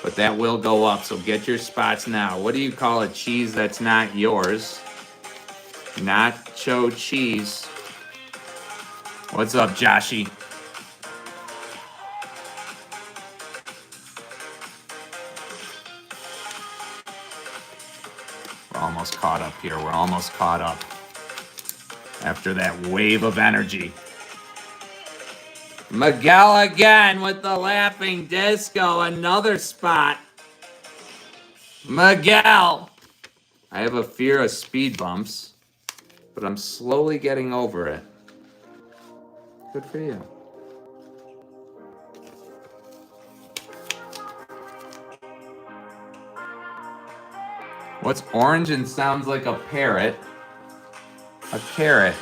But that will go up, so get your spots now. What do you call a cheese that's not yours? Nacho cheese. What's up, Joshy? We're almost caught up here. We're almost caught up. After that wave of energy. Miguel again with the laughing disco. Another spot. Miguel. I have a fear of speed bumps, but I'm slowly getting over it. Good for you. What's orange and sounds like a parrot? A carrot.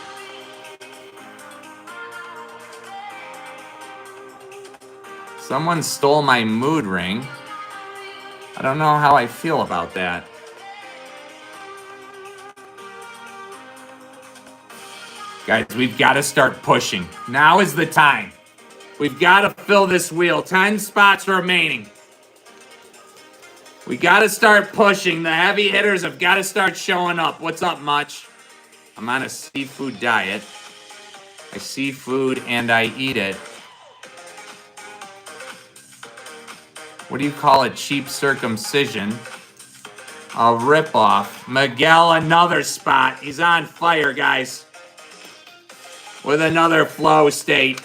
Someone stole my mood ring. I don't know how I feel about that. Guys, we've got to start pushing. Now is the time. We've got to fill this wheel. 10 spots remaining. We got to start pushing. The heavy hitters have got to start showing up. What's up, Much? I'm on a seafood diet. I see food and I eat it. What do you call a cheap circumcision? A ripoff. Miguel, another spot. He's on fire, guys. With another flow state.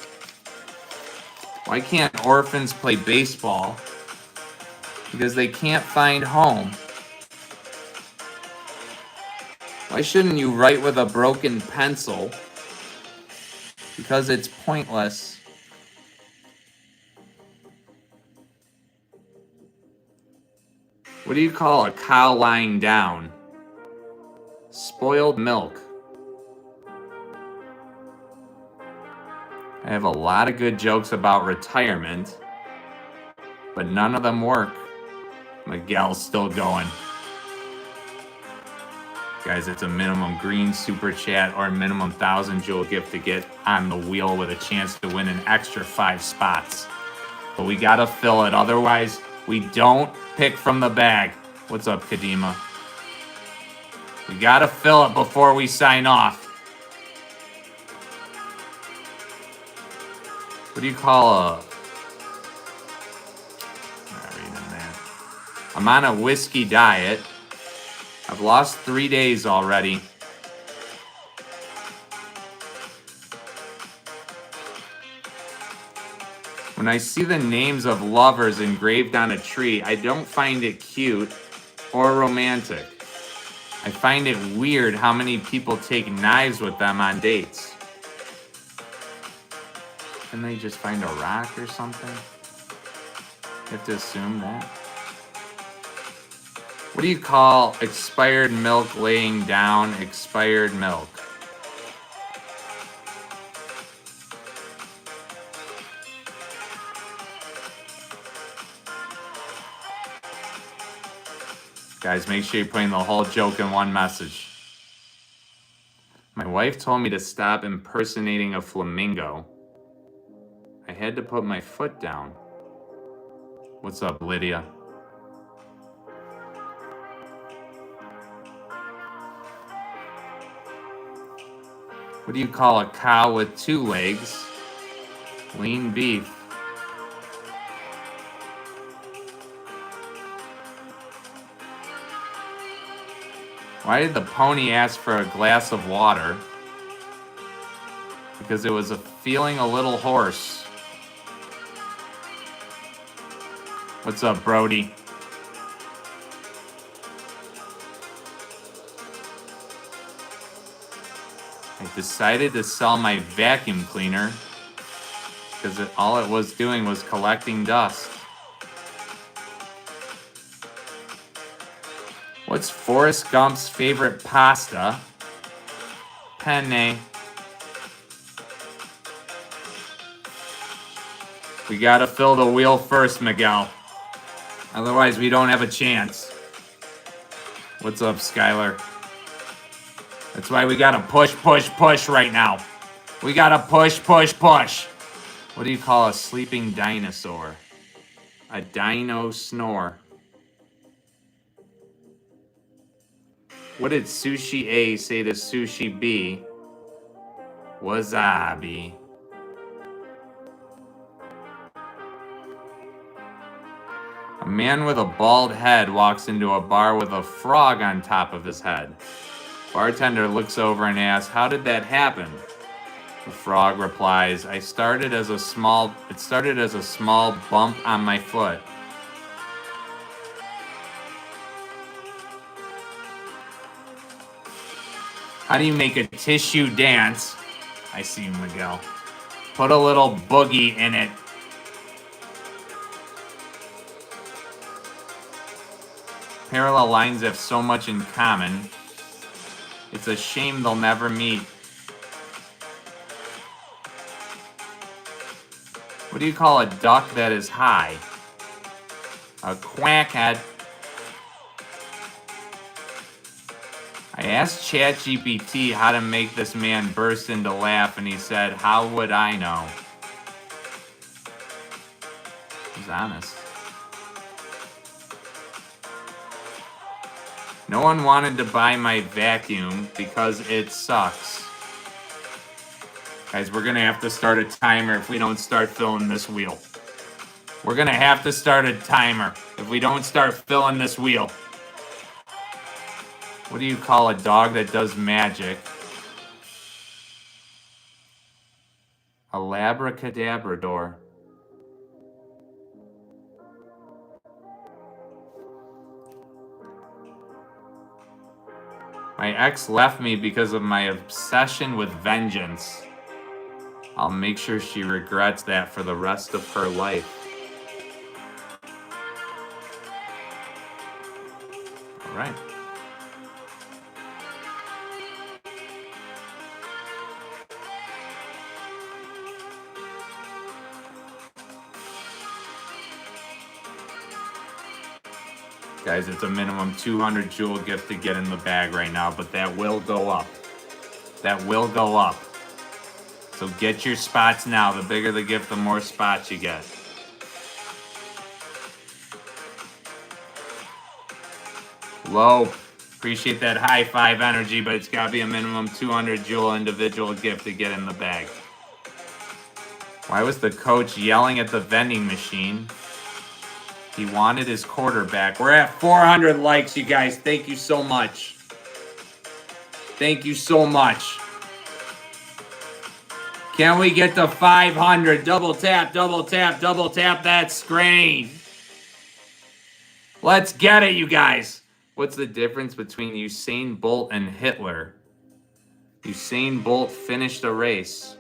Why can't orphans play baseball? Because they can't find home. Why shouldn't you write with a broken pencil? Because it's pointless. What do you call a cow lying down? Spoiled milk. I have a lot of good jokes about retirement, but none of them work. Miguel's still going. Guys, it's a minimum green super chat or minimum 1,000 jewel gift to get on the wheel with a chance to win an extra 5 spots. But we gotta fill it, otherwise we don't pick from the bag. What's up, Kadima? We gotta fill it before we sign off. What do you call a... Not reading that. I'm on a whiskey diet. I've lost 3 days already. When I see the names of lovers engraved on a tree, I don't find it cute or romantic. I find it weird how many people take knives with them on dates. Can they just find a rock or something? You have to assume that. What do you call expired milk laying down expired milk? Guys, make sure you're putting the whole joke in one message. My wife told me to stop impersonating a flamingo. I had to put my foot down. What's up, Lydia? What do you call a cow with 2 legs? Lean beef. Why did the pony ask for a glass of water? Because it was feeling a little hoarse. What's up, Brody? I decided to sell my vacuum cleaner because all it was doing was collecting dust. What's Forrest Gump's favorite pasta? Penne. We gotta fill the wheel first, Miguel. Otherwise, we don't have a chance. What's up, Skylar? That's why we gotta push, push, push right now. We gotta push, push, push. What do you call a sleeping dinosaur? A dino snore. What did Sushi A say to Sushi B? Wasabi. A man with a bald head walks into a bar with a frog on top of his head. Bartender looks over and asks, "How did that happen?" The frog replies, it started as a small bump on my foot. How do you make a tissue dance? I see you, Miguel. Put a little boogie in it. Parallel lines have so much in common. It's a shame they'll never meet. What do you call a duck that is high? A quackhead. I asked ChatGPT how to make this man burst into laugh, and he said, "How would I know?" He's honest. No one wanted to buy my vacuum because it sucks. Guys, we're going to have to start a timer if we don't start filling this wheel. We're going to have to start a timer if we don't start filling this wheel. What do you call a dog that does magic? A labracadabrador. My ex left me because of my obsession with vengeance. I'll make sure she regrets that for the rest of her life. All right. Guys, it's a minimum 200 Jewel gift to get in the bag right now, but that will go up. That will go up. So get your spots now. The bigger the gift, the more spots you get. Low. Appreciate that high five energy, but it's got to be a minimum 200 Jewel individual gift to get in the bag. Why was the coach yelling at the vending machine? He wanted his quarterback. We're at 400 likes, you guys. Thank you so much. Thank you so much. Can we get to 500? Double tap, double tap, double tap that screen. Let's get it, you guys. What's the difference between Usain Bolt and Hitler? Usain Bolt finished a race.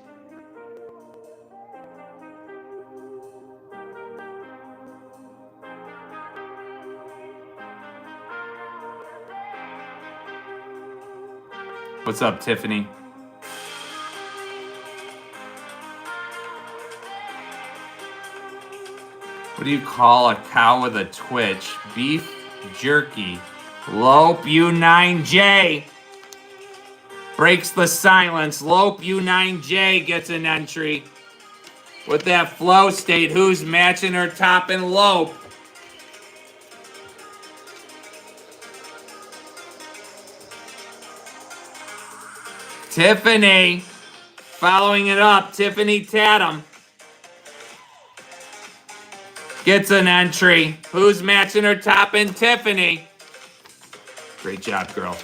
What's up, Tiffany? What do you call a cow with a twitch? Beef jerky. Lope U9J breaks the silence. Lope U9J gets an entry. With that flow state, who's matching her top and Lope? Tiffany, following it up, Tiffany Tatum gets an entry. Who's matching her top and Tiffany? Great job, girl.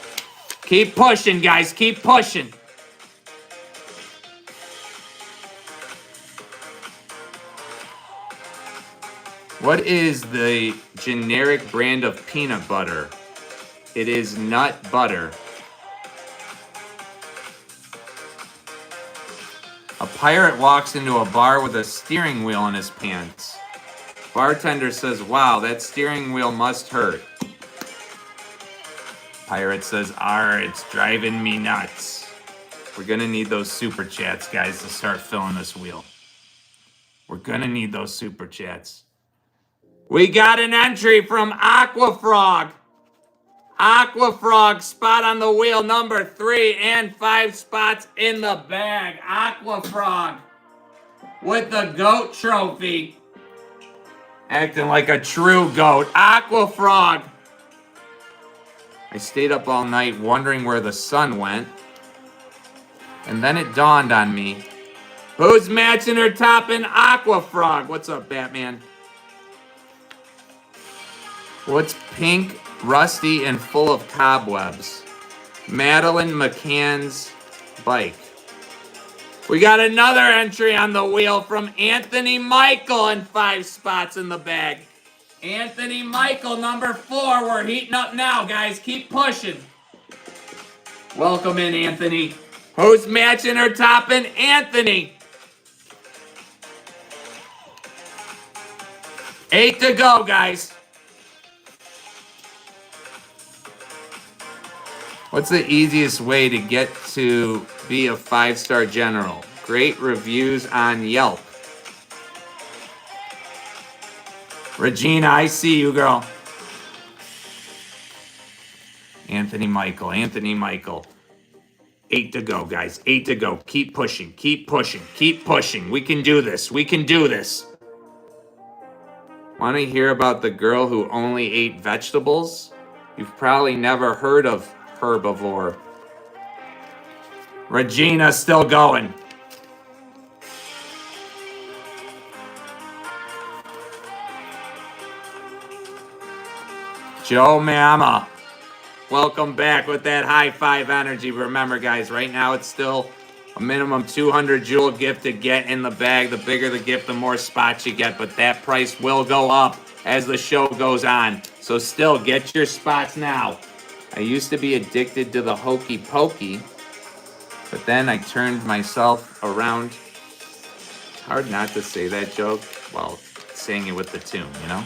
Keep pushing, guys. Keep pushing. What is the generic brand of peanut butter? It is nut butter. A pirate walks into a bar with a steering wheel in his pants. Bartender says, "Wow, that steering wheel must hurt." Pirate says, "Arr, it's driving me nuts." We're gonna need those super chats, guys, to start filling this wheel. We're gonna need those super chats. We got an entry from Aquafrog. Aquafrog, spot on the wheel, number 3, and 5 spots in the bag. Aquafrog with the GOAT trophy. Acting like a true goat. Aqua Frog. I stayed up all night wondering where the sun went. And then it dawned on me. Who's matching her top in Aqua Frog? What's up, Batman? What's pink, rusty, and full of cobwebs? Madeline McCann's bike. We got another entry on the wheel from Anthony Michael and 5 spots in the bag. Anthony Michael, number 4. We're heating up now, guys. Keep pushing. Welcome in, Anthony. Who's matching her top in Anthony? 8 to go, guys. What's the easiest way to get to be a 5-star general? Great reviews on Yelp. Regina, I see you, girl. Anthony Michael, Anthony Michael. 8 to go, guys. 8 to go. Keep pushing, keep pushing, keep pushing. We can do this. We can do this. Want to hear about the girl who only ate vegetables? You've probably never heard of Herbivore. Regina still going. Joe Mama. Welcome back with that high 5 energy. Remember, guys, right now it's still a minimum 200 jewel gift to get in the bag. The bigger the gift, the more spots you get, but that price will go up as the show goes on. So still, get your spots now. I used to be addicted to the hokey pokey, but then I turned myself around. It's hard not to say that joke while saying it with the tune, you know?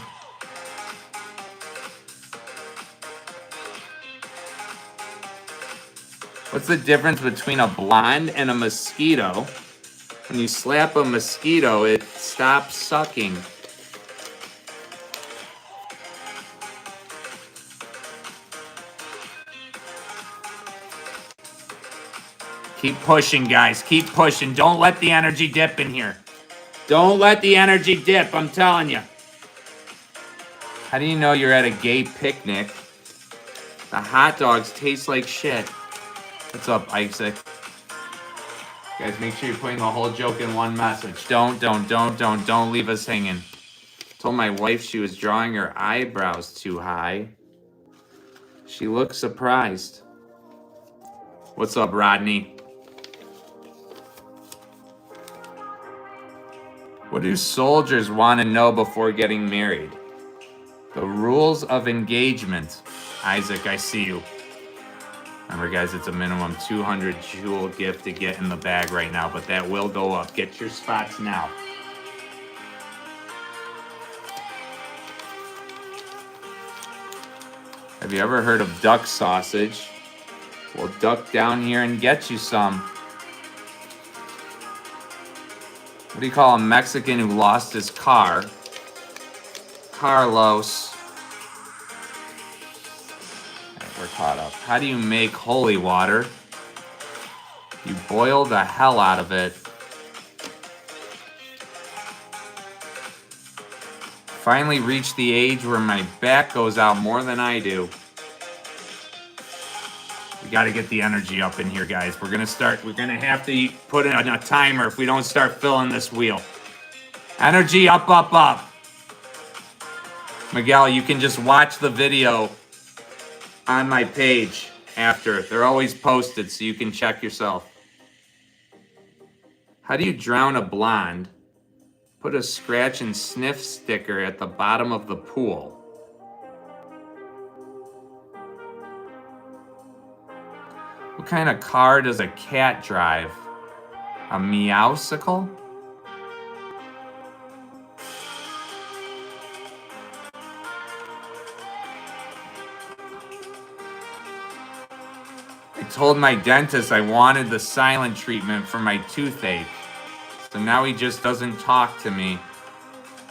What's the difference between a blonde and a mosquito? When you slap a mosquito, it stops sucking. Keep pushing, guys. Keep pushing. Don't let the energy dip in here. Don't let the energy dip, I'm telling you. How do you know you're at a gay picnic? The hot dogs taste like shit. What's up, Isaac? Guys, make sure you're putting the whole joke in one message. Don't leave us hanging. Told my wife she was drawing her eyebrows too high. She looked surprised. What's up, Rodney? What do soldiers want to know before getting married? The rules of engagement. Isaac, I see you. Remember, guys, it's a minimum 200 jewel gift to get in the bag right now, but that will go up. Get your spots now. Have you ever heard of duck sausage? We'll duck down here and get you some. What do you call a Mexican who lost his car? Carlos. Right, we're caught up. How do you make holy water? You boil the hell out of it. Finally reached the age where my back goes out more than I do. We got to get the energy up in here, guys. We're going to have to put in a timer if we don't start filling this wheel. Energy up, up, up. Miguel, you can just watch the video on my page after. They're always posted, so you can check yourself. How do you drown a blonde? Put a scratch and sniff sticker at the bottom of the pool. What kind of car does a cat drive? A meowsicle? I told my dentist I wanted the silent treatment for my toothache. So now he just doesn't talk to me.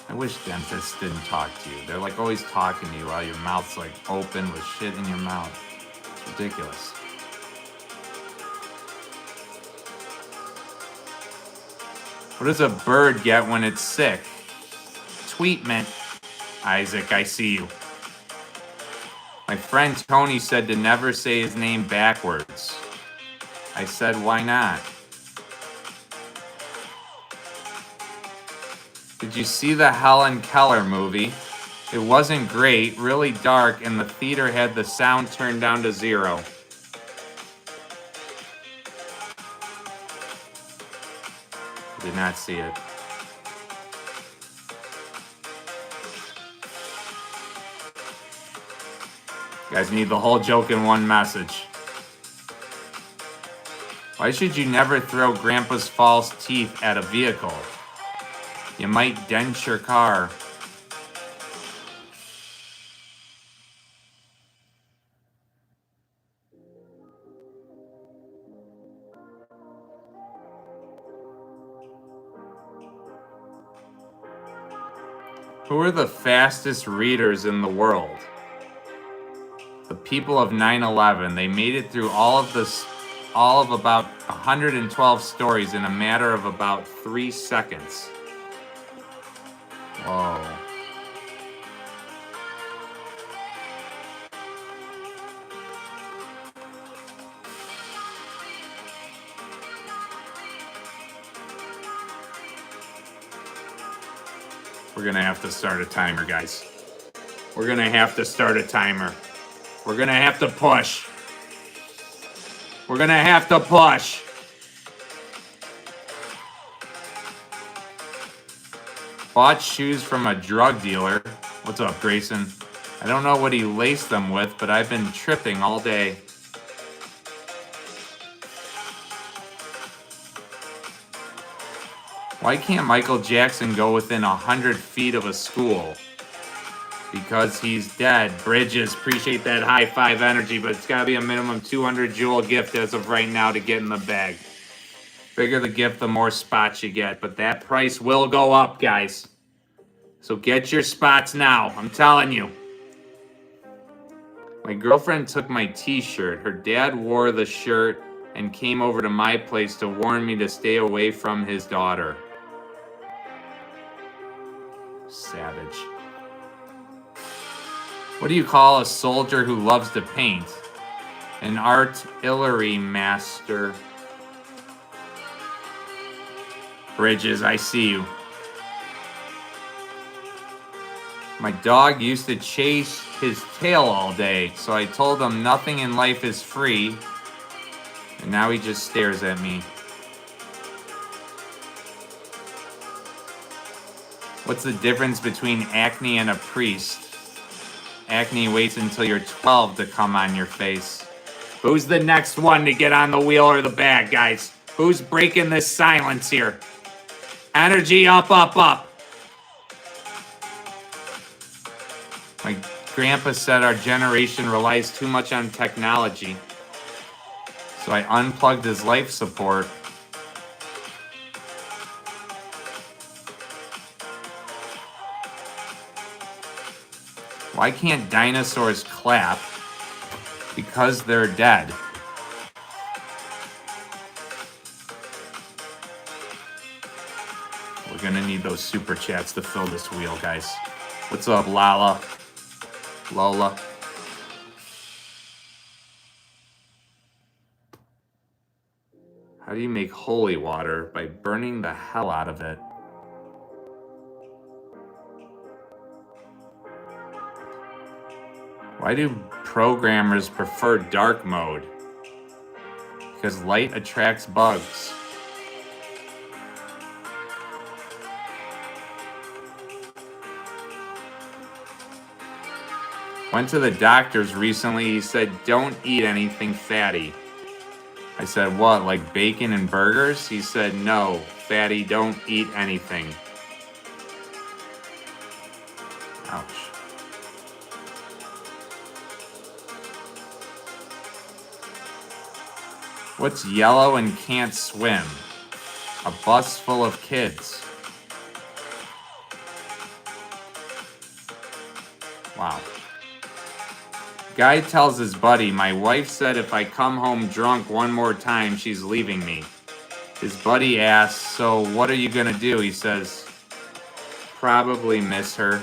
I wish dentists didn't talk to you. They're like always talking to you while your mouth's like open with shit in your mouth. It's ridiculous. What does a bird get when it's sick? Tweetment. Isaac, I see you. My friend Tony said to never say his name backwards. I said, why not? Did you see the Helen Keller movie? It wasn't great, really dark, and the theater had the sound turned down to 0. Did not see it. You guys need the whole joke in one message. Why should you never throw Grandpa's false teeth at a vehicle? You might dent your car. Who are the fastest readers in the world? The people of 9/11. They made it through all of about 112 stories in a matter of about 3 seconds. Whoa. We're gonna have to start a timer, guys. We're gonna have to start a timer. We're gonna have to push. We're gonna have to push. Bought shoes from a drug dealer. What's up, Grayson? I don't know what he laced them with, but I've been tripping all day. Why can't Michael Jackson go within 100 feet of a school? Because he's dead. Bridges, appreciate that high five energy, but it's gotta be a minimum 200 jewel gift as of right now to get in the bag. Bigger the gift, the more spots you get, but that price will go up, guys. So get your spots now, I'm telling you. My girlfriend took my t-shirt. Her dad wore the shirt and came over to my place to warn me to stay away from his daughter. Savage. What do you call a soldier who loves to paint? An artillery master. Bridges, I see you. My dog used to chase his tail all day, so I told him nothing in life is free, and now he just stares at me. What's the difference between acne and a priest? Acne waits until you're 12 to come on your face. Who's the next one to get on the wheel or the bag, guys? Who's breaking this silence here? Energy up, up, up. My grandpa said our generation relies too much on technology. So I unplugged his life support. Why can't dinosaurs clap? Because they're dead. We're gonna need those super chats to fill this wheel, guys. What's up, Lala? Lola? How do you make holy water? By burning the hell out of it. Why do programmers prefer dark mode? Because light attracts bugs. Went to the doctor's recently. He said, don't eat anything fatty. I said, what, like bacon and burgers? He said, no, fatty, don't eat anything. Ouch. What's yellow and can't swim? A bus full of kids. Wow. Guy tells his buddy, my wife said if I come home drunk one more time, she's leaving me. His buddy asks, so what are you gonna do? He says, probably miss her.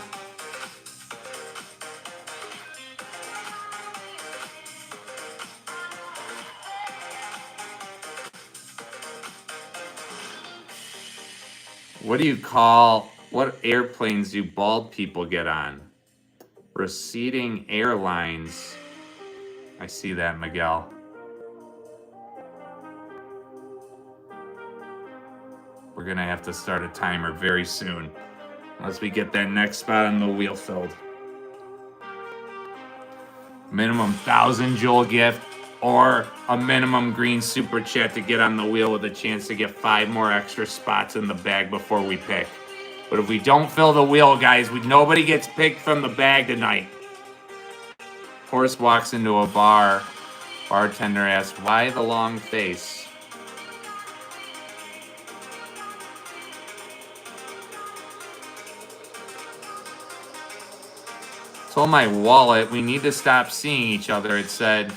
What do you call, what airplanes do bald people get on? Receding airlines. I see that, Miguel. We're going to have to start a timer very soon. Unless we get that next spot on the wheel filled. Minimum 1,000 Jewel gift or a minimum green super chat to get on the wheel with a chance to get 5 more extra spots in the bag before we pick. But if we don't fill the wheel, guys, nobody gets picked from the bag tonight. Horse walks into a bar. Bartender asks, why the long face? Told my wallet, we need to stop seeing each other. It said,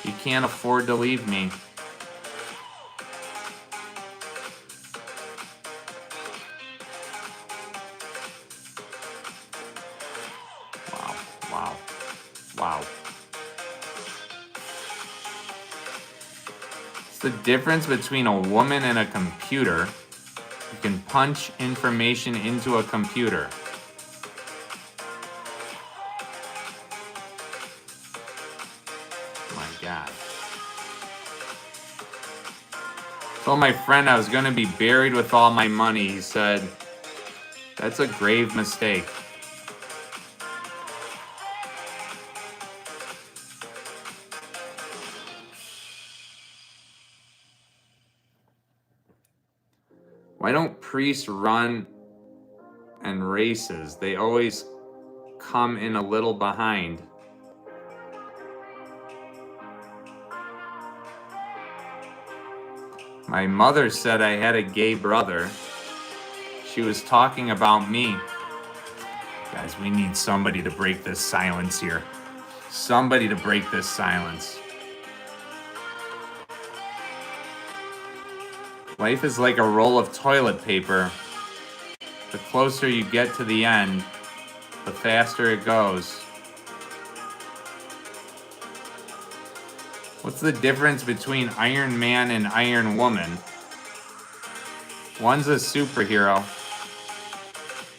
you can't afford to leave me. Wow, wow, wow. It's the difference between a woman and a computer. You can punch information into a computer. God. Told my friend I was going to be buried with all my money. He said, that's a grave mistake. Why don't priests run and races? They always come in a little behind. My mother said I had a gay brother. She was talking about me. Guys, we need somebody to break this silence here. Somebody to break this silence. Life is like a roll of toilet paper. The closer you get to the end, the faster it goes. What's the difference between Iron Man and Iron Woman? One's a superhero.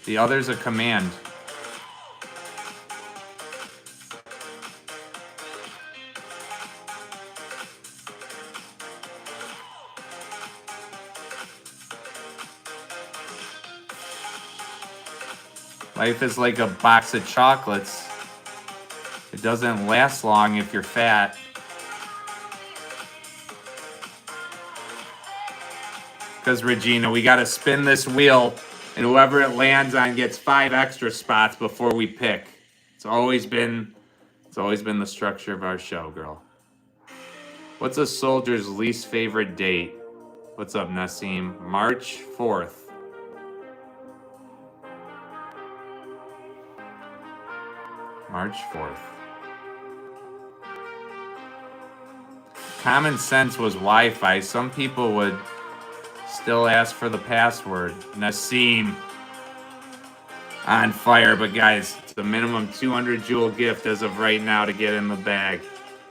The other's a command. Life is like a box of chocolates. It doesn't last long if you're fat. Because, Regina, we got to spin this wheel, and whoever it lands on gets 5 extra spots before we pick. It's always been the structure of our show, girl. What's a soldier's least favorite date? What's up, Nassim? March 4th. March 4th. Common sense was Wi-Fi. Some people would still ask for the password. Nassim. On fire, but guys, it's the minimum 200 Jewel gift as of right now to get in the bag.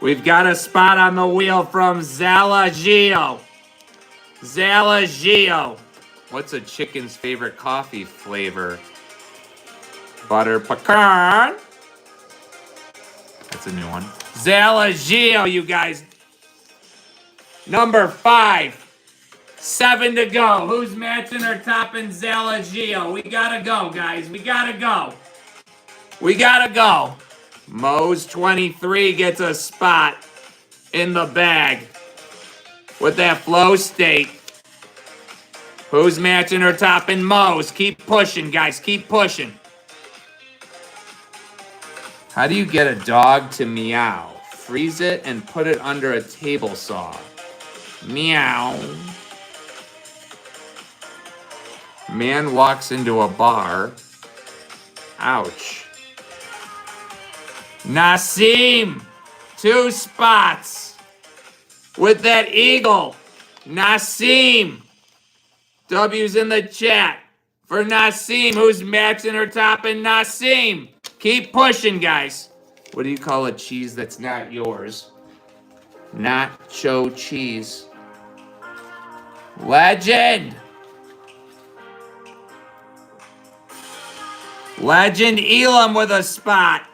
We've got a spot on the wheel from Zalagio. Zalagio. What's a chicken's favorite coffee flavor? Butter pecan. That's a new one. Zalagio, you guys. Number 5. 7 to go. Who's matching or topping Zalagio? We gotta go, guys. We gotta go. We gotta go. Moe's 23 gets a spot in the bag with that flow state. Who's matching or topping Moe's? Keep pushing, guys. Keep pushing. How do you get a dog to meow? Freeze it and put it under a table saw. Meow. Man walks into a bar. Ouch. Nassim, 2 spots with that eagle. Nassim. W's in the chat for Nassim. Who's matching or topping Nassim? Keep pushing, guys. What do you call a cheese that's not yours? Nacho cheese. Legend. Legend Elam with a spot.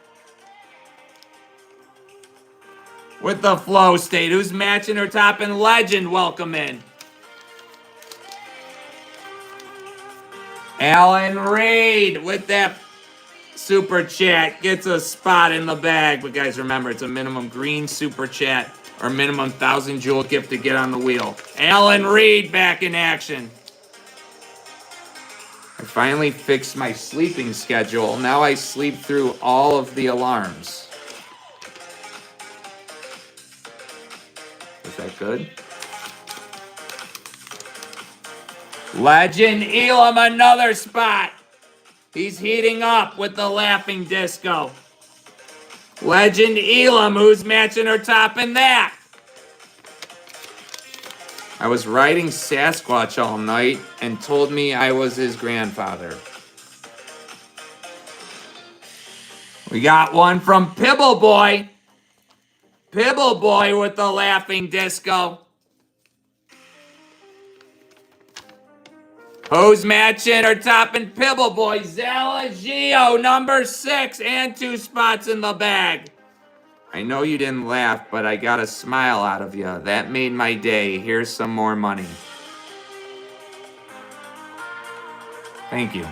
With the flow state. Who's matching or topping? Legend, welcome in. Alan Reed with that super chat gets a spot in the bag. But guys, remember, it's a minimum green super chat or minimum 1,000 jewel gift to get on the wheel. Alan Reed back in action. I finally fixed my sleeping schedule. Now I sleep through all of the alarms. Is that good? Legend Elam, another spot. He's heating up with the laughing disco. Legend Elam, who's matching or topping that? I was riding Sasquatch all night and told me I was his grandfather. We got one from Pibble Boy. Pibble Boy with the laughing disco. Who's matching or topping Pibble Boy? Zalagio, number 6, and 2 spots in the bag. I know you didn't laugh, but I got a smile out of you. That made my day. Here's some more money. Thank you.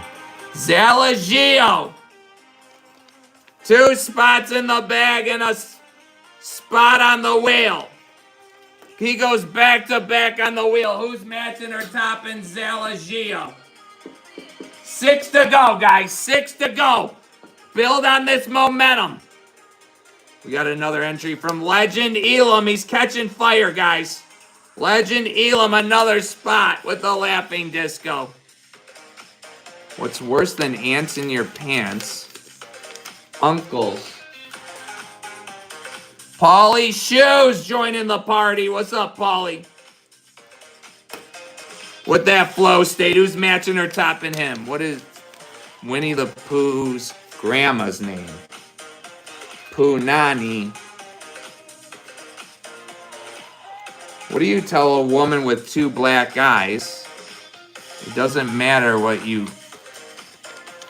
Zalagio. 2 spots in the bag and a spot on the wheel. He goes back to back on the wheel. Who's matching or topping Zalagio? 6 to go, guys. 6 to go. Build on this momentum. We got another entry from Legend Elam. He's catching fire, guys. Legend Elam, another spot with the laughing disco. What's worse than ants in your pants? Uncles. Paulie Shoes joining the party. What's up, Paulie? With that flow state, who's matching or topping him? What is Winnie the Pooh's grandma's name? Punani. What do you tell a woman with 2 black eyes? It doesn't matter what you've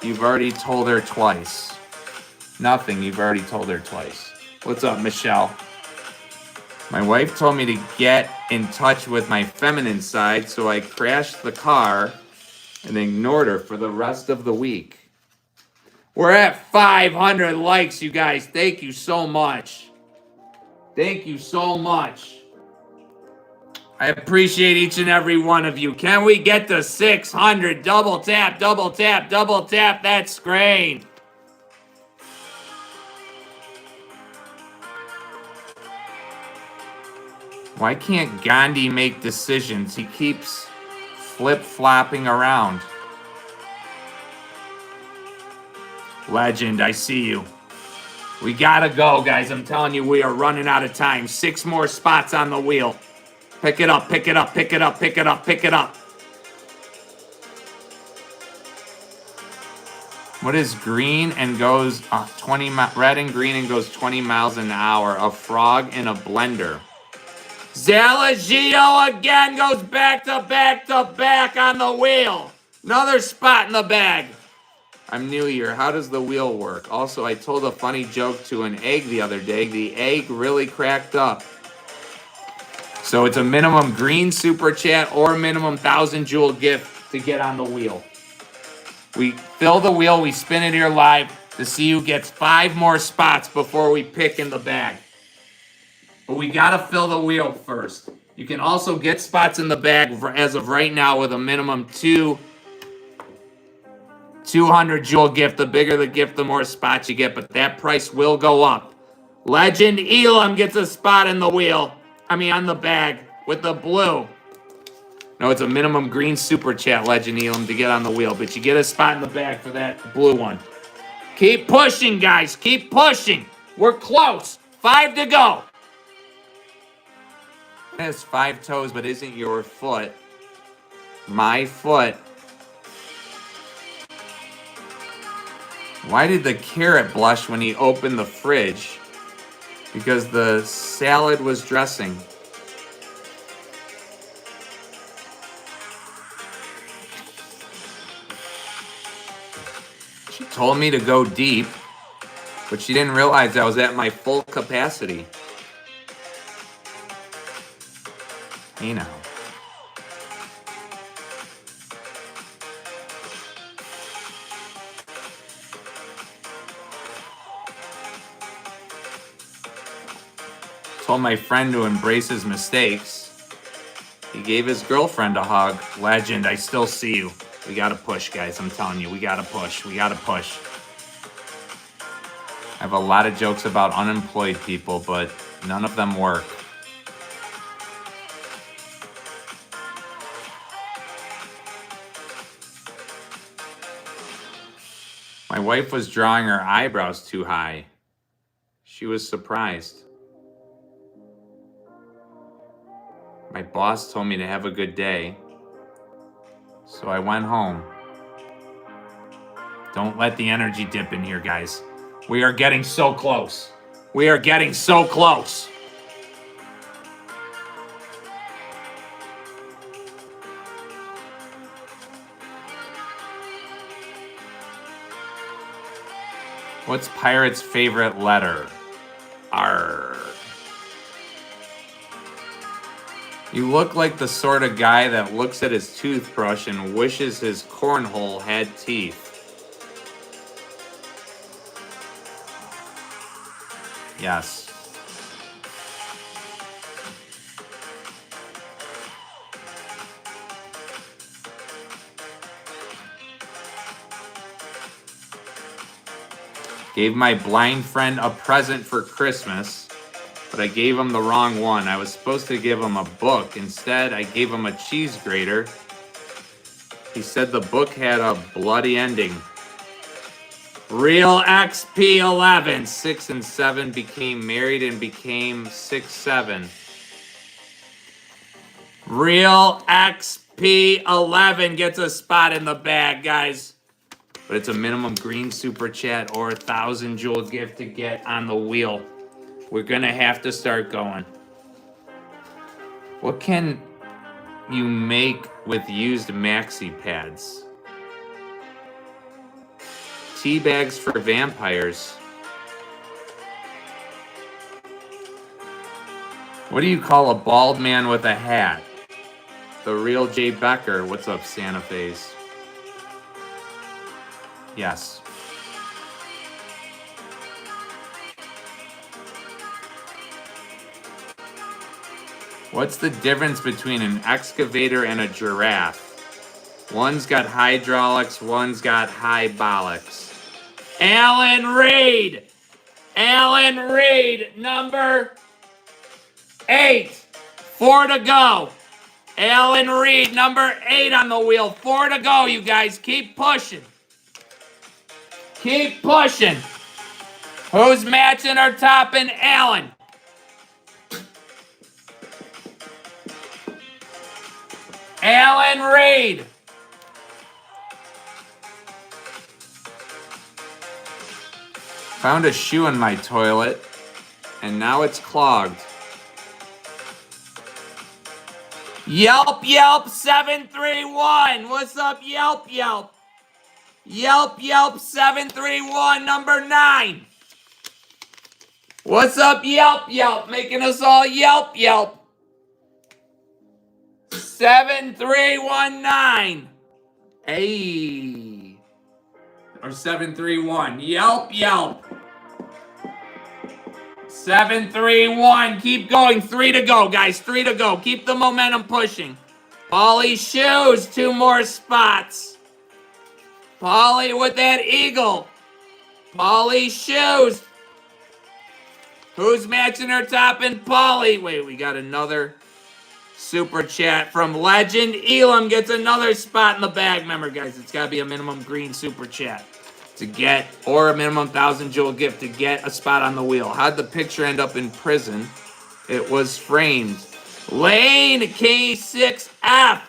already told her twice. Nothing, you've already told her twice. What's up, Michelle? My wife told me to get in touch with my feminine side, so I crashed the car and ignored her for the rest of the week. We're at 500 likes, you guys. Thank you so much. Thank you so much. I appreciate each and every one of you. Can we get to 600? Double tap, double tap, double tap that screen. Why can't Gandhi make decisions? He keeps flip-flopping around. Legend, I see you. We gotta go, guys. I'm telling you, we are running out of time. 6 more spots on the wheel. Pick it up, pick it up, pick it up, pick it up, pick it up. What is green and goes 20 red and green and goes 20 miles an hour? A frog in a blender. Zalagio again goes back to back to back on the wheel. Another spot in the bag. I'm new here. How does the wheel work? Also, I told a funny joke to an egg the other day. The egg really cracked up. So it's a minimum green super chat or minimum 1,000 jewel gift to get on the wheel. We fill the wheel. We spin it here live to see who gets 5 more spots before we pick in the bag. But we got to fill the wheel first. You can also get spots in the bag as of right now with a minimum 200 jewel gift. The bigger the gift, the more spots you get. But that price will go up. Legend Elam gets a spot in the wheel. On the bag with the blue. No, it's a minimum green super chat, Legend Elam, to get on the wheel. But you get a spot in the bag for that blue one. Keep pushing, guys. Keep pushing. We're close. 5 to go. It has 5 toes, but isn't your foot. My foot. Why did the carrot blush when he opened the fridge? Because the salad was dressing. Told me to go deep, but she didn't realize I was at my full capacity. Hey now. Told my friend to embrace his mistakes. He gave his girlfriend a hug. Legend, I still see you. We gotta push, guys. I'm telling you, we gotta push. We gotta push. I have a lot of jokes about unemployed people, but none of them work. My wife was drawing her eyebrows too high. She was surprised. My boss told me to have a good day, so I went home. Don't let the energy dip in here, guys. We are getting so close. We are getting so close. What's Pirate's favorite letter? R. You look like the sort of guy that looks at his toothbrush and wishes his cornhole had teeth. Yes. Gave my blind friend a present for Christmas, but I gave him the wrong one. I was supposed to give him a book. Instead, I gave him a cheese grater. He said the book had a bloody ending. Real XP11. 6 and 7 became married and became 6-7. Real XP11 gets a spot in the bag, guys. But it's a minimum green super chat or 1,000 jewel gift to get on the wheel. We're going to have to start going. What can you make with used maxi pads? Tea bags for vampires. What do you call a bald man with a hat? The real Jay Becker. What's up, Santa Face? Yes. What's the difference between an excavator and a giraffe? One's got hydraulics, one's got hydraulics. Alan Reed! Alan Reed, number 8. 4 to go. Alan Reed, number 8 on the wheel. 4 to go, you guys. Keep pushing. Keep pushing. Who's matching or topping Alan? Alan Reed. Found a shoe in my toilet, and now it's clogged. Yelp, Yelp, 731. What's up, Yelp, Yelp? Yelp, Yelp, 731, number 9. What's up, Yelp, Yelp? Making us all Yelp, Yelp. 7319. Hey. Or 731. Yelp, Yelp. 731. Keep going. 3 to go, guys. 3 to go. Keep the momentum pushing. Paulie Shoes. 2 more spots. Paulie with that eagle. Paulie Shoes. Who's matching her top and Paulie? Wait, we got another super chat from Legend. Elam gets another spot in the bag. Remember, guys, it's got to be a minimum green super chat to get, or a minimum 1,000 jewel gift to get a spot on the wheel. How'd the picture end up in prison? It was framed. Lane K6F.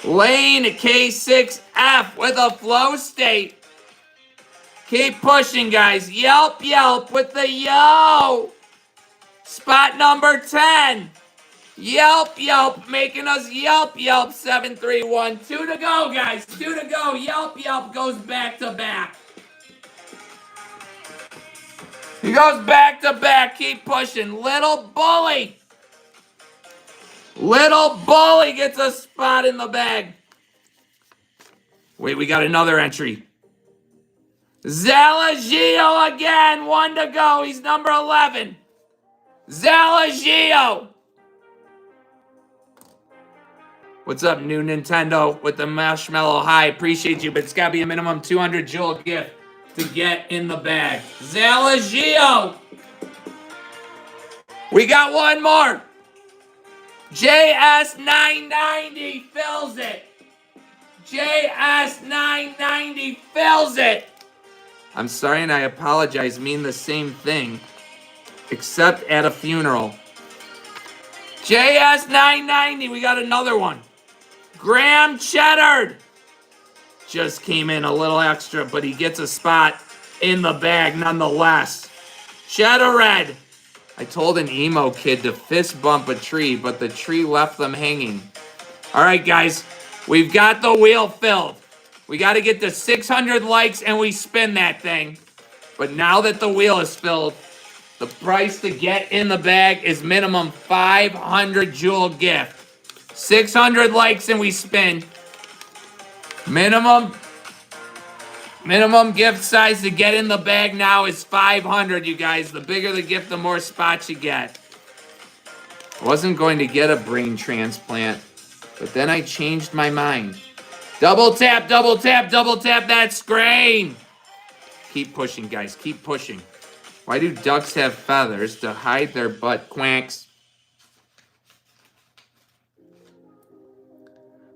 Lane K6F with a flow state. Keep pushing, guys. Yelp, Yelp with the yo. Spot number 10. Yelp, making us Yelp. 7-3-1. 2 to go, guys. 2 to go. Yelp goes back to back. He goes back to back. Keep pushing. Little Bully. Little Bully gets a spot in the bag. Wait, we got another entry. Zalagio again. 1 to go. He's number 11. Zalagio. What's up, new Nintendo with the Marshmallow High? Appreciate you, but it's got to be a minimum 200 jewel gift to get in the bag. Zalagio. We got one more. JS990 fills it. JS990 fills it. I'm sorry and I apologize. Mean the same thing, except at a funeral. JS990. We got another one. Graham Cheddar just came in a little extra, but he gets a spot in the bag nonetheless. Cheddar Red. I told an emo kid to fist bump a tree, but the tree left them hanging. All right, guys, we've got the wheel filled. We got to get to 600 likes and we spin that thing. But now that the wheel is filled, the price to get in the bag is minimum 500 jewel gift. 600 likes and we spin. Minimum gift size to get in the bag now is 500, you guys. The bigger the gift, the more spots you get. I wasn't going to get a brain transplant, but then I changed my mind. Double tap that screen. Keep pushing, guys. Keep pushing. Why do ducks have feathers? To hide their butt quacks.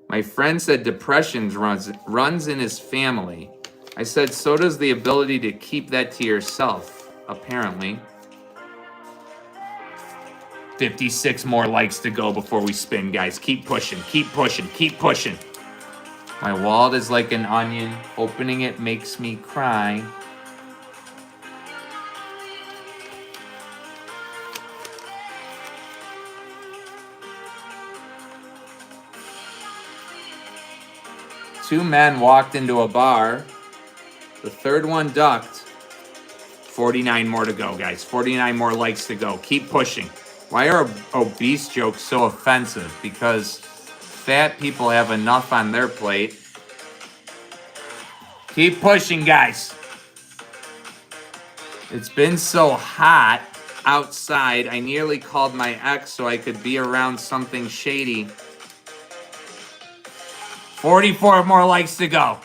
My friend said depression runs in his family. I said, so does the ability to keep that to yourself, apparently. 56 more likes to go before we spin, guys. Keep pushing, keep pushing, keep pushing. My wallet is like an onion. Opening it makes me cry. Two men walked into a bar. The third one ducked. 49 more to go, guys. 49 more likes to go. Keep pushing. Why are obese jokes so offensive? Because fat people have enough on their plate. Keep pushing, guys. It's been so hot outside, I nearly called my ex so I could be around something shady. 44 more likes to go.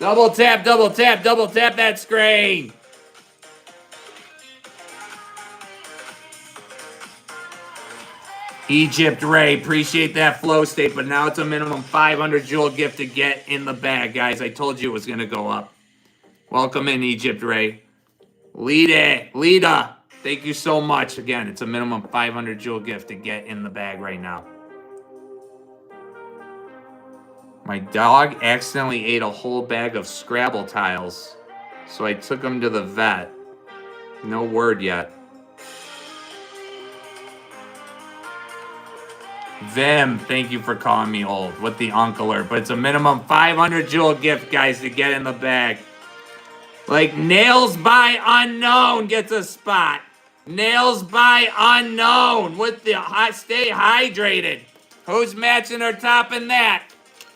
Double tap that screen. Egypt Ray, appreciate that flow state, but now it's a minimum 500 jewel gift to get in the bag, guys. I told you it was going to go up. Welcome in, Egypt Ray. Lita, thank you so much. Again, it's a minimum 500 jewel gift to get in the bag right now. My dog accidentally ate a whole bag of Scrabble tiles, so I took him to the vet. No word yet. Vim, thank you for calling me old with the uncler, but it's a minimum 500 jewel gift, guys, to get in the bag. Like Nails by Unknown gets a spot. Nails by Unknown with the stay hydrated. Who's matching or topping that?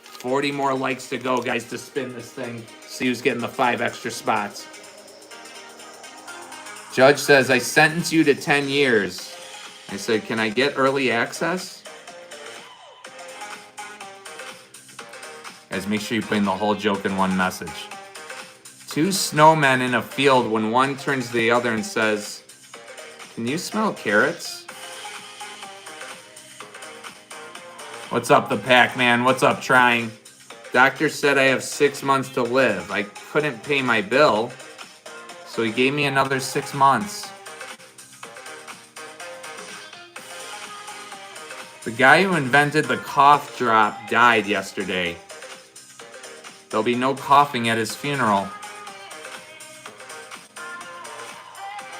40 more likes to go, guys, to spin this thing. See who's getting the 5 extra spots. Judge says, I sentence you to 10 years. I said, can I get early access? Guys, make sure you put in the whole joke in one message. 2 snowmen in a field when one turns to the other and says, can you smell carrots? What's up, the Pac-Man? What's up, trying? Doctor said I have 6 months to live. I couldn't pay my bill, so he gave me another 6 months. The guy who invented the cough drop died yesterday. There'll be no coughing at his funeral.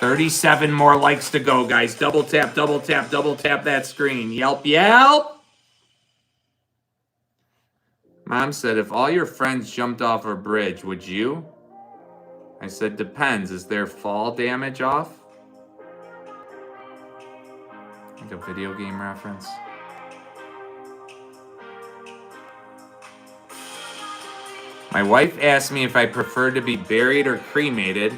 37 more likes to go, guys. Double tap, double tap, double tap that screen. Yelp, yelp. Mom said, if all your friends jumped off a bridge, would you? I said, depends. Is there fall damage off? Like a video game reference. My wife asked me if I prefer to be buried or cremated.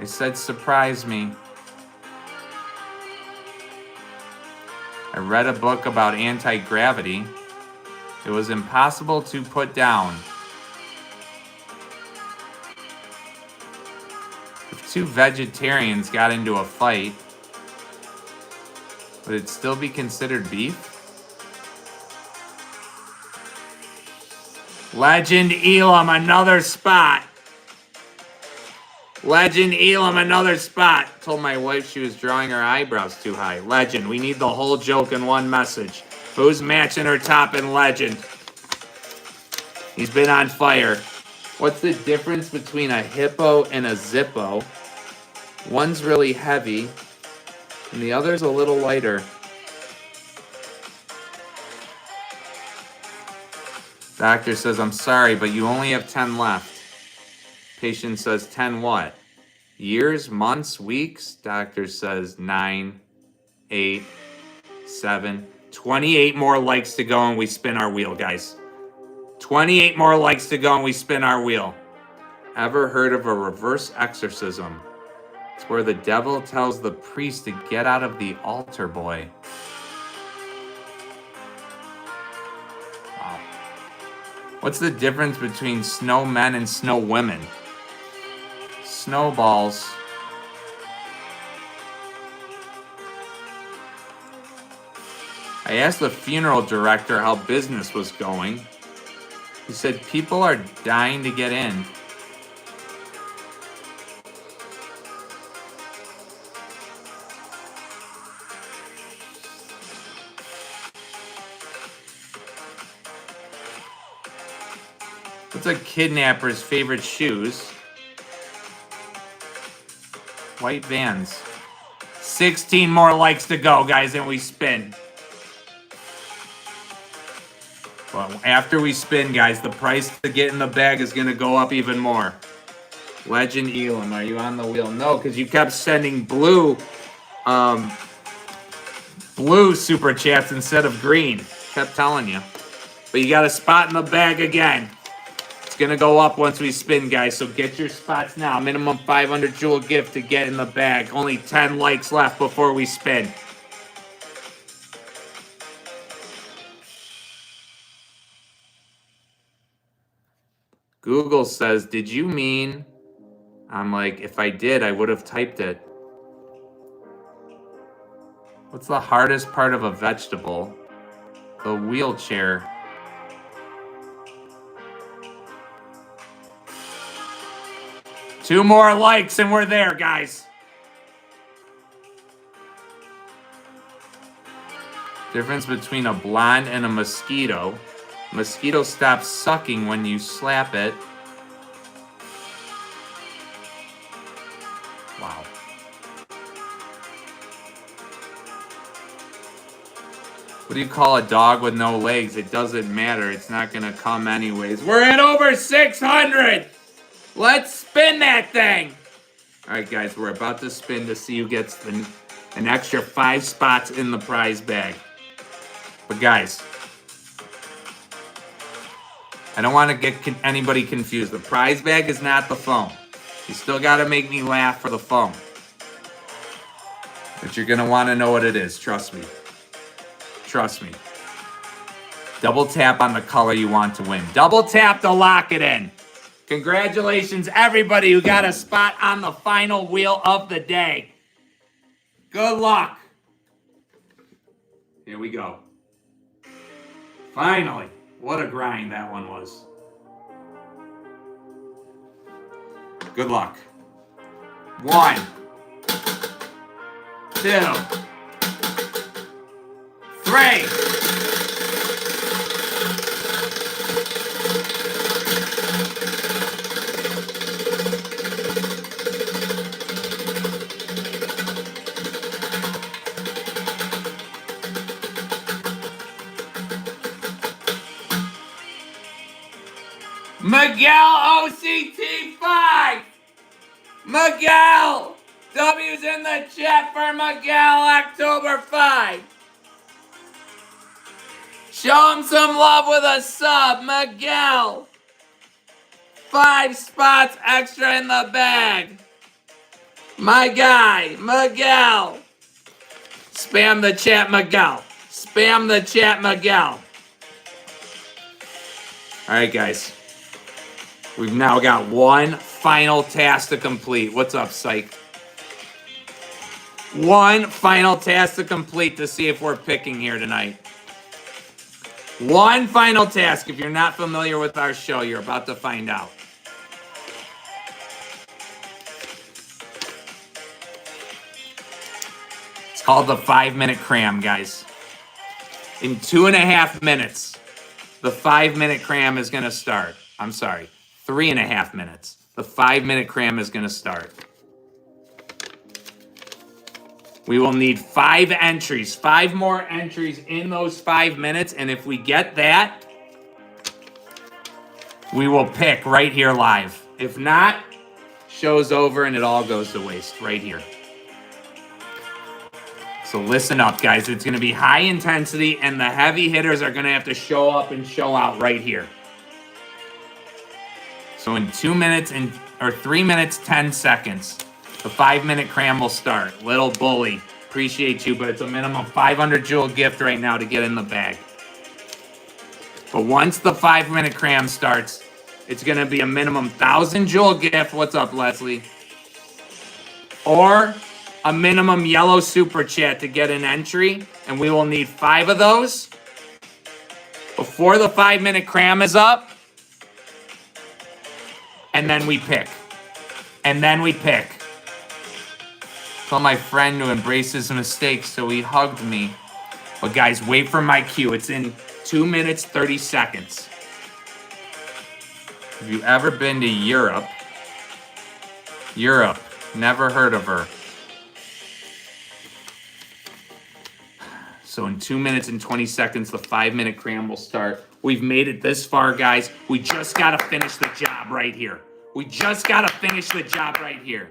I said, surprise me. I read a book about anti-gravity. It was impossible to put down. If two vegetarians got into a fight, would it still be considered beef? Legend Elam, another spot. Legend Elam, another spot. Told my wife she was drawing her eyebrows too high. Legend, we need the whole joke in one message. Who's matching her top in Legend? He's been on fire. What's the difference between a hippo and a Zippo? One's really heavy, and the other's a little lighter. Doctor says, I'm sorry, but you only have 10 left. Patient says, 10 what? Years, months, weeks? Doctor says, 9, 8, 7, 28 more likes to go and we spin our wheel, guys. 28 more likes to go and we spin our wheel. Ever heard of a reverse exorcism? It's where the devil tells the priest to get out of the altar boy. Wow. What's the difference between snowmen and snow women? Snowballs. I asked the funeral director how business was going. He said people are dying to get in. What's a kidnapper's favorite shoes? White Vans. 16 more likes to go, guys, and we spin. Well, after we spin, guys, the price to get in the bag is going to go up even more. Legend Elam, are you on the wheel? No, because you kept sending blue super chats instead of green. Kept telling you. But you got a spot in the bag again. It's going to go up once we spin, guys, so get your spots now. Minimum 500 jewel gift to get in the bag. Only 10 likes left before we spin. Google says, did you mean? I'm like, if I did, I would have typed it. What's the hardest part of a vegetable? The wheelchair. Two more likes and we're there, guys. Difference between a blonde and a mosquito. Mosquito stops sucking when you slap it. Wow. What do you call a dog with no legs? It doesn't matter. It's not going to come anyways. We're at over 600. Let's spin that thing. All right, guys, we're about to spin to see who gets an extra 5 spots in the prize bag. But guys, I don't want to get anybody confused. The prize bag is not the phone. You still got to make me laugh for the phone. But you're going to want to know what it is. Trust me. Trust me. Double tap on the color you want to win. Double tap to lock it in. Congratulations, everybody who got a spot on the final wheel of the day. Good luck. Here we go. Finally. What a grind that one was. Good luck. 1, 2, 3. Miguel OCT5. Miguel. W's in the chat for Miguel October 5. Show him some love with a sub, Miguel. 5 spots extra in the bag. My guy, Miguel. Spam the chat, Miguel. Spam the chat, Miguel. All right, guys. We've now got one final task to complete. What's up, Psych? One final task to complete to see if we're picking here tonight. One final task. If you're not familiar with our show, you're about to find out. It's called the 5-minute cram, guys. In 2.5 minutes, the 5-minute cram is going to start. I'm sorry, 3.5 minutes. The 5-minute cram is going to start. We will need 5 entries, 5 more entries in those 5 minutes. And if we get that, we will pick right here live. If not, show's over and it all goes to waste right here. So listen up, guys. It's going to be high intensity and the heavy hitters are going to have to show up and show out right here. So in 2 minutes or 3 minutes, 10 seconds. The 5-minute cram will start. Little Bully, appreciate you, but it's a minimum 500 jewel gift right now to get in the bag. But once the 5-minute cram starts, it's going to be a minimum 1,000 jewel gift. What's up, Leslie? Or a minimum yellow super chat to get an entry, and we will need 5 of those before the 5-minute cram is up, and then we pick. And then we pick. Tell my friend to embrace his mistakes, so he hugged me. But guys, wait for my cue. It's in 2 minutes, 30 seconds. Have you ever been to Europe? Europe. Never heard of her. So in 2 minutes and 20 seconds, the 5-minute cram will start. We've made it this far, guys. We just got to finish the job right here. We just got to finish the job right here.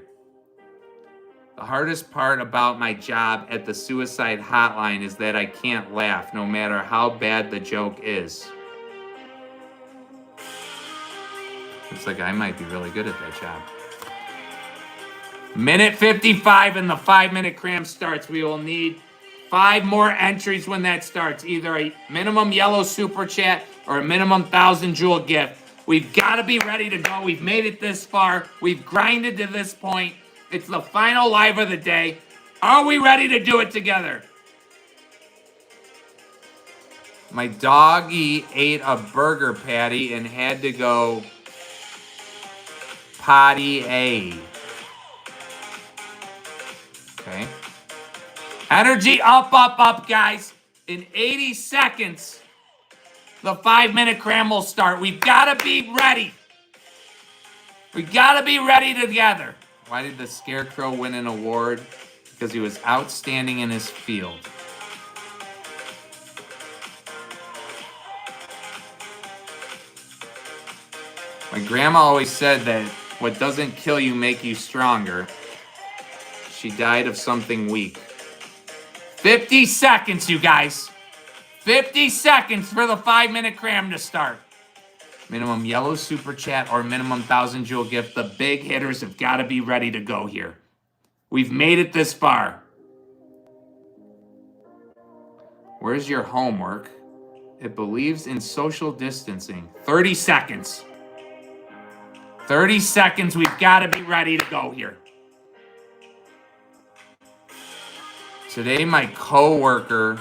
The hardest part about my job at the suicide hotline is that I can't laugh no matter how bad the joke is. Looks like I might be really good at that job. Minute 55 and the 5-minute cram starts. We will need 5 more entries when that starts. Either a minimum yellow super chat or a minimum 1,000 jewel gift. We've got to be ready to go. We've made it this far. We've grinded to this point. It's the final live of the day. Are we ready to do it together? My doggy ate a burger patty and had to go potty A. Okay. Energy up, up, up, guys. In 80 seconds, the 5-minute cram will start. We've got to be ready. We got to be ready together. Why did the Scarecrow win an award? Because he was outstanding in his field. My grandma always said that what doesn't kill you make you stronger. She died of something weak. 50 seconds, you guys. 50 seconds for the 5-minute cram to start. Minimum yellow super chat or minimum 1,000 jewel gift. The big hitters have got to be ready to go here. We've made it this far. Where's your homework? It believes in social distancing. 30 seconds. 30 seconds. We've got to be ready to go here. Today, my coworker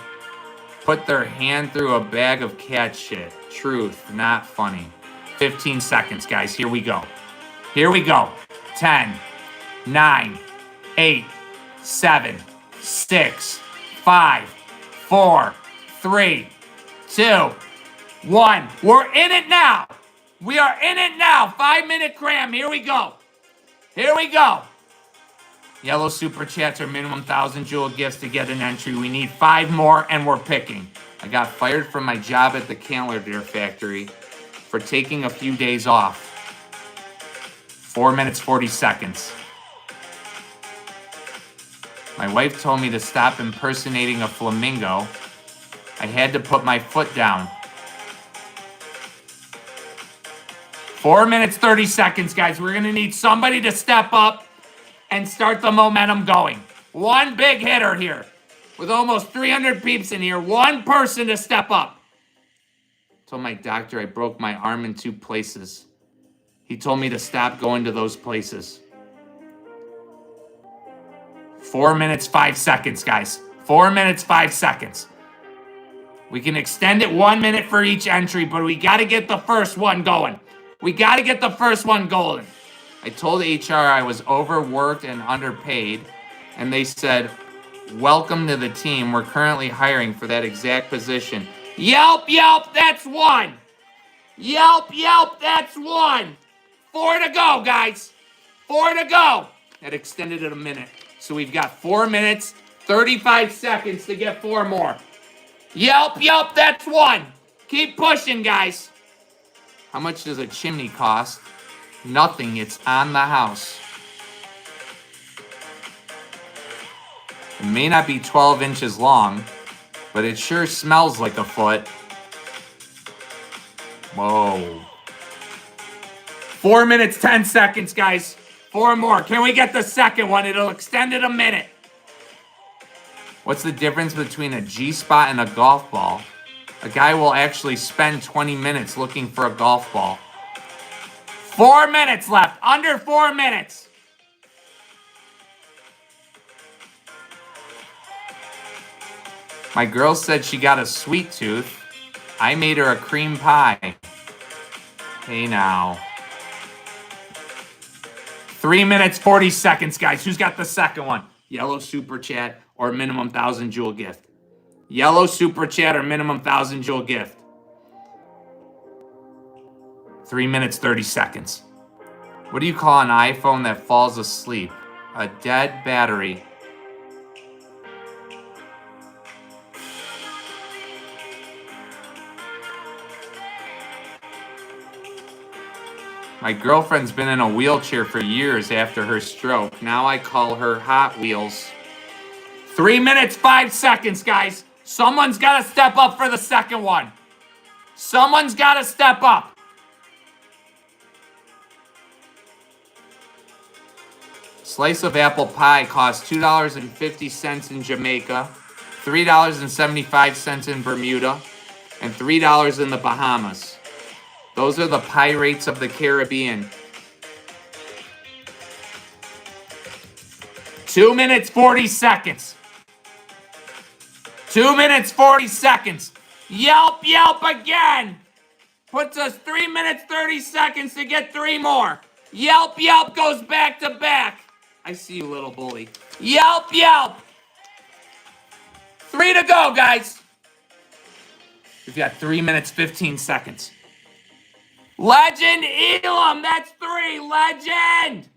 put their hand through a bag of cat shit. Truth, not funny. 15 seconds, guys. Here we go. Here we go. 10, 9, 8, 7, 6, 5, 4, 3, 2, 1. We're in it now. We are in it now. 5-minute cram. Here we go. Here we go. Yellow super chats are minimum 1,000 jewel gifts to get an entry. We need 5 more, and we're picking. I got fired from my job at the Candler Factory for taking a few days off. 4 minutes, 40 seconds. My wife told me to stop impersonating a flamingo. I had to put my foot down. 4 minutes, 30 seconds, guys. We're going to need somebody to step up and start the momentum going. One big hitter here. With almost 300 peeps in here, one person to step up. Told my doctor I broke my arm in 2 places. He told me to stop going to those places. 4 minutes, 5 seconds, guys. 4 minutes, 5 seconds. We can extend it 1 minute for each entry, but we got to get the first one going. We got to get the first one going. I told HR I was overworked and underpaid, and they said, welcome to the team. We're currently hiring for that exact position. Yelp, yelp, that's one. Yelp, yelp, that's one. 4 to go, guys. 4 to go. That extended it a minute. So we've got 4 minutes, 35 seconds to get 4 more. Yelp, yelp, that's one. Keep pushing, guys. How much does a chimney cost? Nothing, it's on the house. It may not be 12 inches long, but it sure smells like a foot. Whoa. 4 minutes, 10 seconds, guys. 4 more. Can we get the second one? It'll extend it a minute. What's the difference between a G-spot and a golf ball? A guy will actually spend 20 minutes looking for a golf ball. 4 minutes left. Under 4 minutes. My girl said she got a sweet tooth. I made her a cream pie. Hey now. 3 minutes, 40 seconds, guys. Who's got the second one? Yellow Super Chat or minimum 1,000 jewel gift. Yellow Super Chat or minimum 1,000 jewel gift. 3 minutes, 30 seconds. What do you call an iPhone that falls asleep? A dead battery. My girlfriend's been in a wheelchair for years after her stroke. Now I call her Hot Wheels. 3 minutes, 5 seconds, guys. Someone's got to step up for the second one. Someone's got to step up. Slice of apple pie costs $2.50 in Jamaica, $3.75 in Bermuda, and $3 in the Bahamas. Those are the pirates of the Caribbean. 2 minutes, 40 seconds. 2 minutes, 40 seconds. Yelp, yelp again. Puts us 3 minutes, 30 seconds to get 3 more. Yelp, yelp goes back to back. I see you, little bully. Yelp, yelp. 3 to go, guys. We've got 3 minutes, 15 seconds. Legend Elam, that's 3. Legend.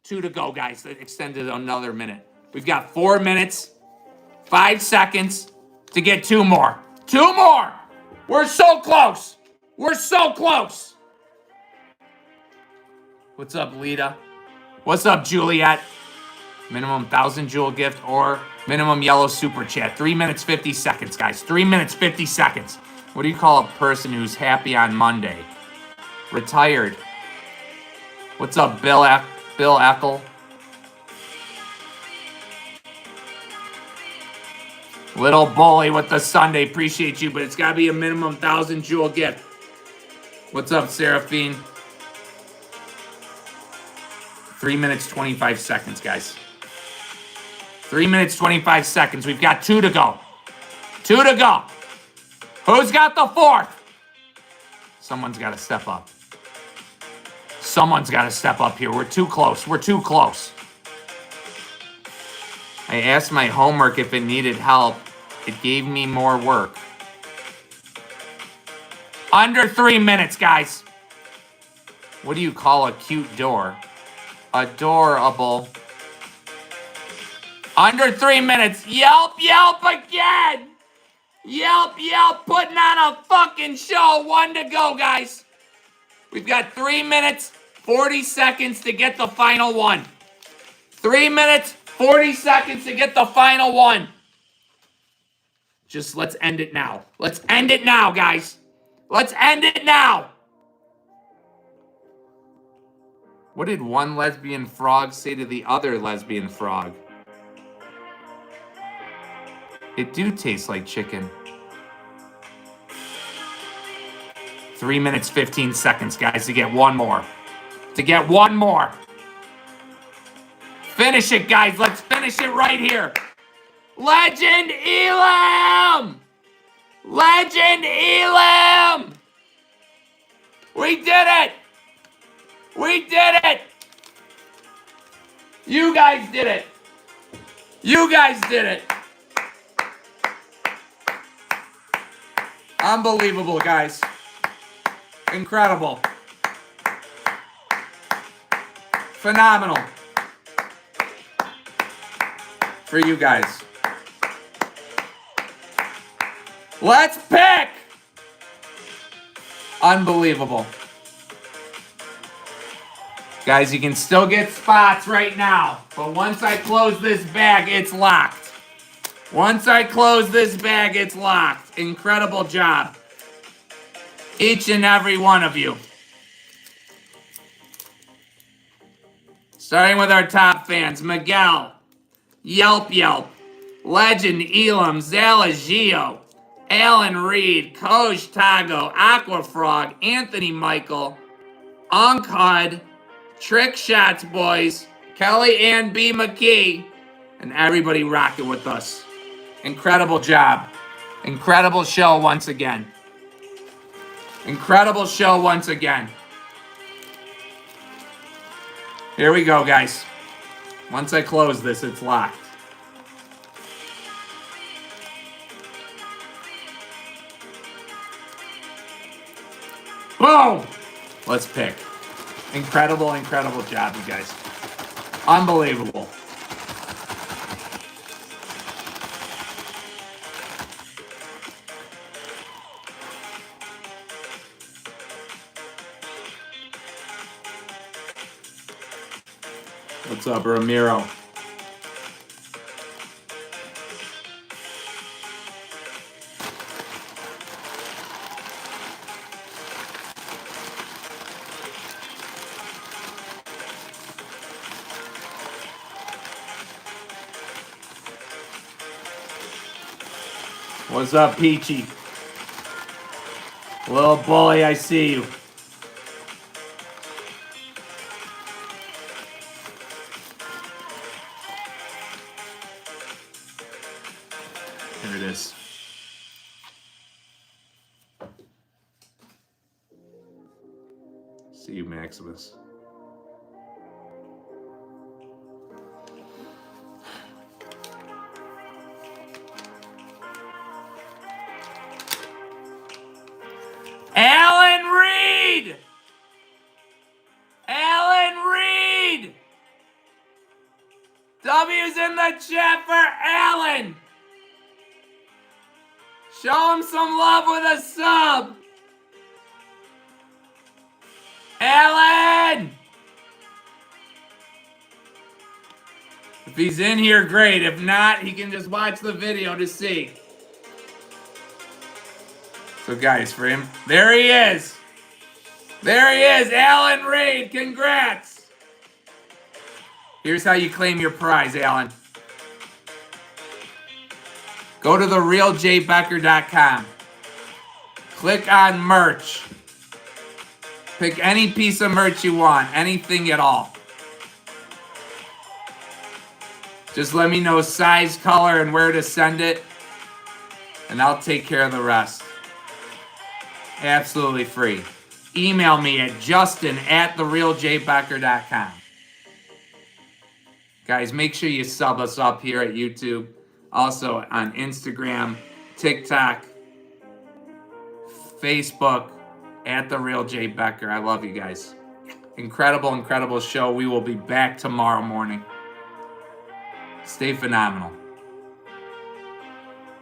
2 to go, guys. That extended another minute. We've got 4 minutes, 5 seconds to get 2 more. 2 more. We're so close. We're so close. What's up, Lita? What's up, Juliet? Minimum 1,000 jewel gift or minimum yellow super chat. 3 minutes, 50 seconds, guys. 3 minutes, 50 seconds. What do you call a person who's happy on Monday? Retired. What's up, Bill Eckel? Little bully with the Sunday. Appreciate you, but it's got to be a minimum 1,000 jewel gift. What's up, Seraphine? 3 minutes, 25 seconds, guys. 3 minutes, 25 seconds. We've got 2 to go. 2 to go. Who's got the 4th? Someone's got to step up. Someone's got to step up here. We're too close. We're too close. I asked my homework if it needed help. It gave me more work. Under 3 minutes, guys. What do you call a cute door? Adorable. Under 3 minutes. Yelp, yelp again. Yelp, putting on a fucking show. 1 to go, guys. We've got 3 minutes, 40 seconds to get the final one. 3 minutes, 40 seconds to get the final one. Just let's end it now. Let's end it now, guys. Let's end it now. What did one lesbian frog say to the other lesbian frog? It do taste like chicken. 3 minutes, 15 seconds, guys, to get one more. Finish it, guys. Let's finish it right here. Legend Elam! Legend Elam! We did it! We did it! You guys did it! You guys did it! Unbelievable, guys. Incredible. Phenomenal. For you guys. Let's pick! Unbelievable. Guys, you can still get spots right now, but once I close this bag, it's locked. Once I close this bag, it's locked. Incredible job. Each and every one of you. Starting with our top fans, Miguel, Yelp, Legend Elam, Zala Gio, Alan Reed, Coach Tago, Aquafrog, Anthony Michael, Unkhud, Trick Shots Boys, Kelly Ann B. McKee, and everybody rocking with us. Incredible job. Incredible show once again. Incredible show once again. Here we go, guys. Once I close this, it's locked. Boom! Let's pick. Incredible job, you guys. Unbelievable. What's up, Ramiro? What's up, Peachy? Little bully, I see you. Here it is. See you, Maximus. Alan Reed! Alan Reed! W's in the chat for Alan! Show him some love with a sub! Alan! If he's in here, great. If not, he can just watch the video to see. So guys, for him, there he is. There he is, Alan Reed. Congrats. Here's how you claim your prize, Alan. Go to therealjbecker.com. Click on merch. Pick any piece of merch you want, anything at all. Just let me know size, color, and where to send it, and I'll take care of the rest. Absolutely free. Email me at justin@therealjbecker.com. Guys, make sure you sub us up here at YouTube. Also on Instagram, TikTok, Facebook, @therealjbecker. I love you guys. Incredible show. We will be back tomorrow morning. Stay phenomenal.